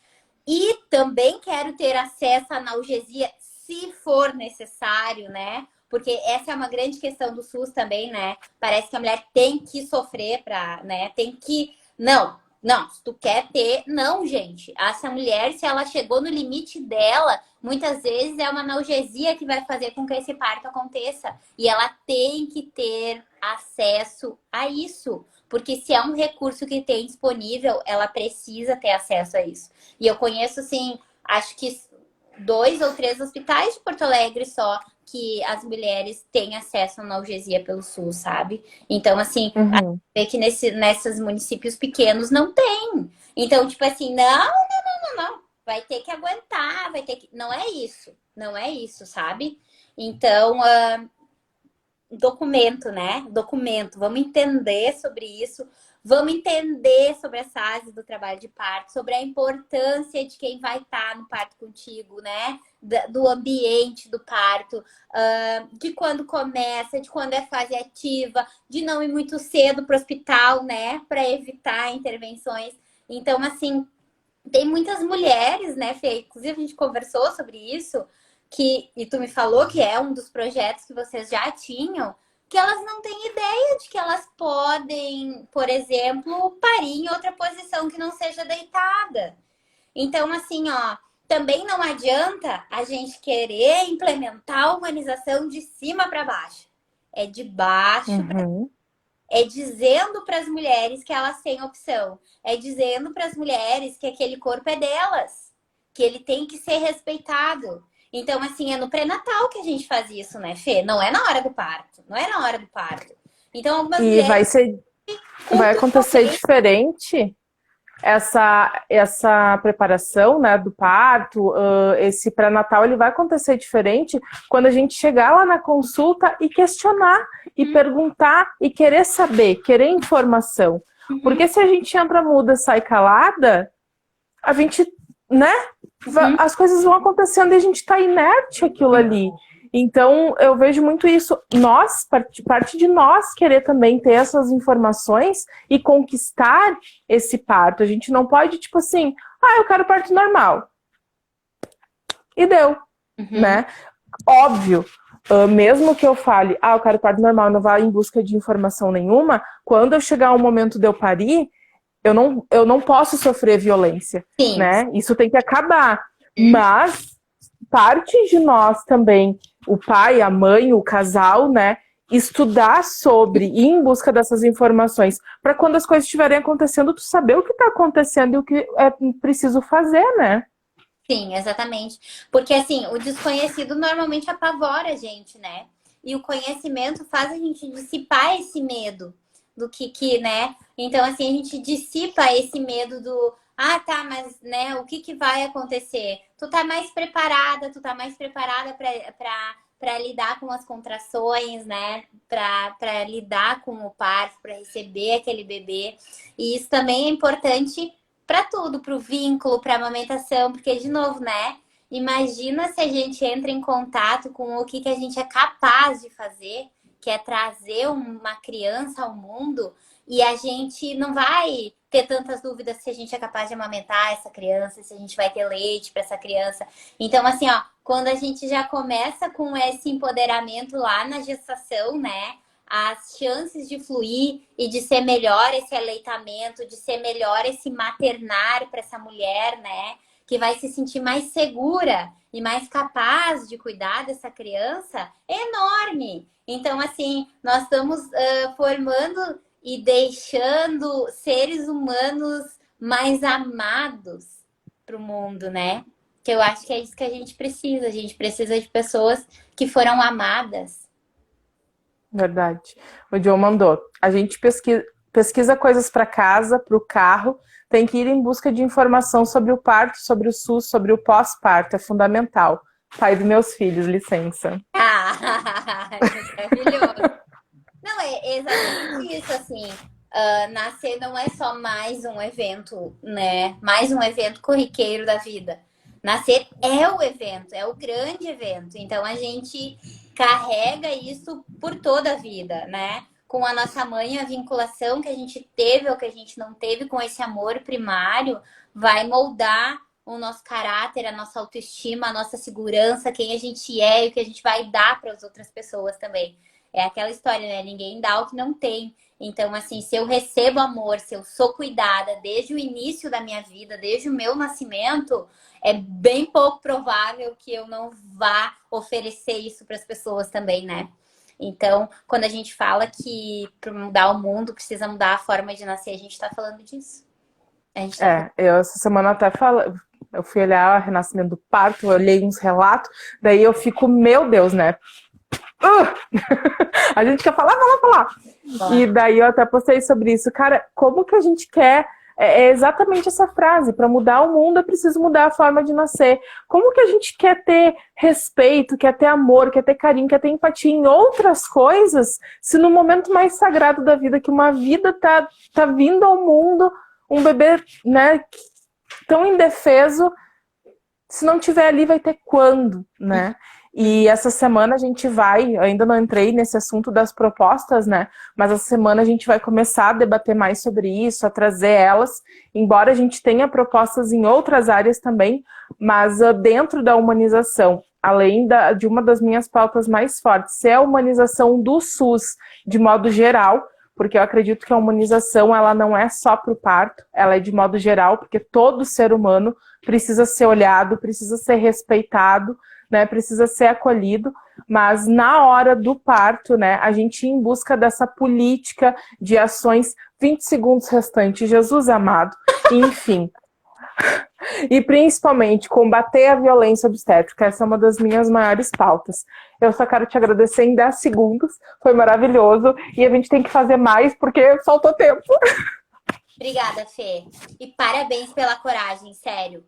Speaker 2: e também quero ter acesso à analgesia se for necessário, né? Porque essa é uma grande questão do SUS também, né? Parece que a mulher tem que sofrer para, né? Tem que. Não, não, se tu quer ter. Não, gente. Essa mulher, se ela chegou no limite dela, muitas vezes é uma analgesia que vai fazer com que esse parto aconteça. E ela tem que ter acesso a isso. Porque se é um recurso que tem disponível, ela precisa ter acesso a isso. E eu conheço, assim, acho que 2 ou 3 hospitais de Porto Alegre só que as mulheres têm acesso à analgesia pelo SUS, sabe? Então, assim, a gente
Speaker 1: Uhum.
Speaker 2: vê que nesses municípios pequenos não tem. Então, tipo assim, não, não. Vai ter que aguentar, vai ter que. Não é isso. Não é isso, sabe? Então, documento, né? Documento. Vamos entender sobre isso. Vamos entender sobre as fases do trabalho de parto, sobre a importância de quem vai estar no parto contigo, né? Do ambiente do parto, de quando começa, de quando é fase ativa, de não ir muito cedo para o hospital, né? Para evitar intervenções. Então, assim, tem muitas mulheres, né, Fê? Inclusive, a gente conversou sobre isso, e tu me falou que é um dos projetos que vocês já tinham, que elas não têm ideia de que elas podem, por exemplo, parir em outra posição que não seja deitada. Então, assim, ó, também não adianta a gente querer implementar a humanização de cima para baixo. É de baixo para
Speaker 1: Uhum.
Speaker 2: é dizendo para as mulheres que elas têm opção. É dizendo para as mulheres que aquele corpo é delas, que ele tem que ser respeitado. Então, assim, é no pré-natal que a gente faz isso, né, Fê? Não é na hora do parto. Não é na hora do parto. Então, algumas
Speaker 1: E
Speaker 2: mulheres
Speaker 1: vai acontecer
Speaker 2: culturalmente.
Speaker 1: diferente essa preparação, né, do parto, esse pré-natal, ele vai acontecer diferente quando a gente chegar lá na consulta e questionar, e perguntar, e querer saber, querer informação. Porque se a gente entra muda, sai calada, a gente, né, as coisas vão acontecendo e a gente tá inerte aquilo ali. Então, eu vejo muito isso. Nós, parte de nós querer também ter essas informações e conquistar esse parto. A gente não pode, tipo assim, eu quero parto normal. E deu, né? Óbvio, mesmo que eu fale, eu quero parto normal, não vá em busca de informação nenhuma, quando eu chegar ao momento de eu parir, eu não posso sofrer violência,
Speaker 2: Sim.
Speaker 1: né? Isso tem que acabar. Mas parte de nós também, o pai, a mãe, o casal, né, estudar sobre e ir em busca dessas informações, para quando as coisas estiverem acontecendo, tu saber o que está acontecendo e o que é preciso fazer, né?
Speaker 2: Sim, exatamente. Porque, assim, o desconhecido normalmente apavora a gente, né? E o conhecimento faz a gente dissipar esse medo do né? Então, assim, a gente dissipa esse medo do, tá, mas, né, o que vai acontecer? Tu tá mais preparada, para lidar com as contrações, né? Para lidar com o parto, para receber aquele bebê. E isso também é importante para tudo, para o vínculo, para a amamentação, porque, de novo, né? Imagina se a gente entra em contato com o que a gente é capaz de fazer, que é trazer uma criança ao mundo, e a gente não vai ter tantas dúvidas se a gente é capaz de amamentar essa criança, se a gente vai ter leite para essa criança. Então, assim, ó, quando a gente já começa com esse empoderamento lá na gestação, né? As chances de fluir e de ser melhor esse aleitamento, de ser melhor esse maternar para essa mulher, né? Que vai se sentir mais segura e mais capaz de cuidar dessa criança, é enorme. Então, assim, nós estamos formando e deixando seres humanos mais amados para o mundo, né? Que eu acho que é isso que a gente precisa. A gente precisa de pessoas que foram amadas.
Speaker 1: Verdade. O Joe mandou. A gente pesquisa coisas para casa, para o carro, tem que ir em busca de informação sobre o parto, sobre o SUS, sobre o pós-parto. É fundamental. Pai dos meus filhos, licença.
Speaker 2: Maravilhoso. Não, é exatamente isso, assim. Nascer não é só mais um evento, né? Mais um evento corriqueiro da vida. Nascer é o evento, é o grande evento. Então a gente carrega isso por toda a vida, né? Com a nossa mãe, a vinculação que a gente teve ou que a gente não teve com esse amor primário vai moldar o nosso caráter, a nossa autoestima, a nossa segurança, quem a gente é e o que a gente vai dar para as outras pessoas também. É aquela história, né? Ninguém dá o que não tem. Então, assim, se eu recebo amor, se eu sou cuidada desde o início da minha vida, desde o meu nascimento, é bem pouco provável que eu não vá oferecer isso para as pessoas também, né? Então, quando a gente fala que para mudar o mundo precisa mudar a forma de nascer, a gente está falando disso.
Speaker 1: Eu essa semana até eu fui olhar o renascimento do parto, eu olhei uns relatos, daí eu fico, meu Deus, né? A gente quer falar. E daí eu até postei sobre isso. Cara, como que a gente quer... É exatamente essa frase. Para mudar o mundo, é preciso mudar a forma de nascer. Como que a gente quer ter respeito, quer ter amor, quer ter carinho, quer ter empatia em outras coisas, se no momento mais sagrado da vida, que uma vida tá vindo ao mundo, um bebê, né, tão indefeso, se não tiver ali, vai ter quando, né? E essa semana a gente vai, ainda não entrei nesse assunto das propostas, né? Mas essa semana a gente vai começar a debater mais sobre isso, a trazer elas, embora a gente tenha propostas em outras áreas também, mas dentro da humanização, além de uma das minhas pautas mais fortes, é a humanização do SUS, de modo geral, porque eu acredito que a humanização ela não é só para o parto, ela é de modo geral, porque todo ser humano precisa ser olhado, precisa ser respeitado, né? Precisa ser acolhido, mas na hora do parto, né, a gente ir em busca dessa política de ações 20 segundos restantes, Jesus amado, enfim. E principalmente combater a violência obstétrica, essa é uma das minhas maiores pautas. Eu só quero te agradecer em 10 segundos, foi maravilhoso, e a gente tem que fazer mais porque faltou tempo.
Speaker 2: Obrigada, Fê. E parabéns pela coragem, sério.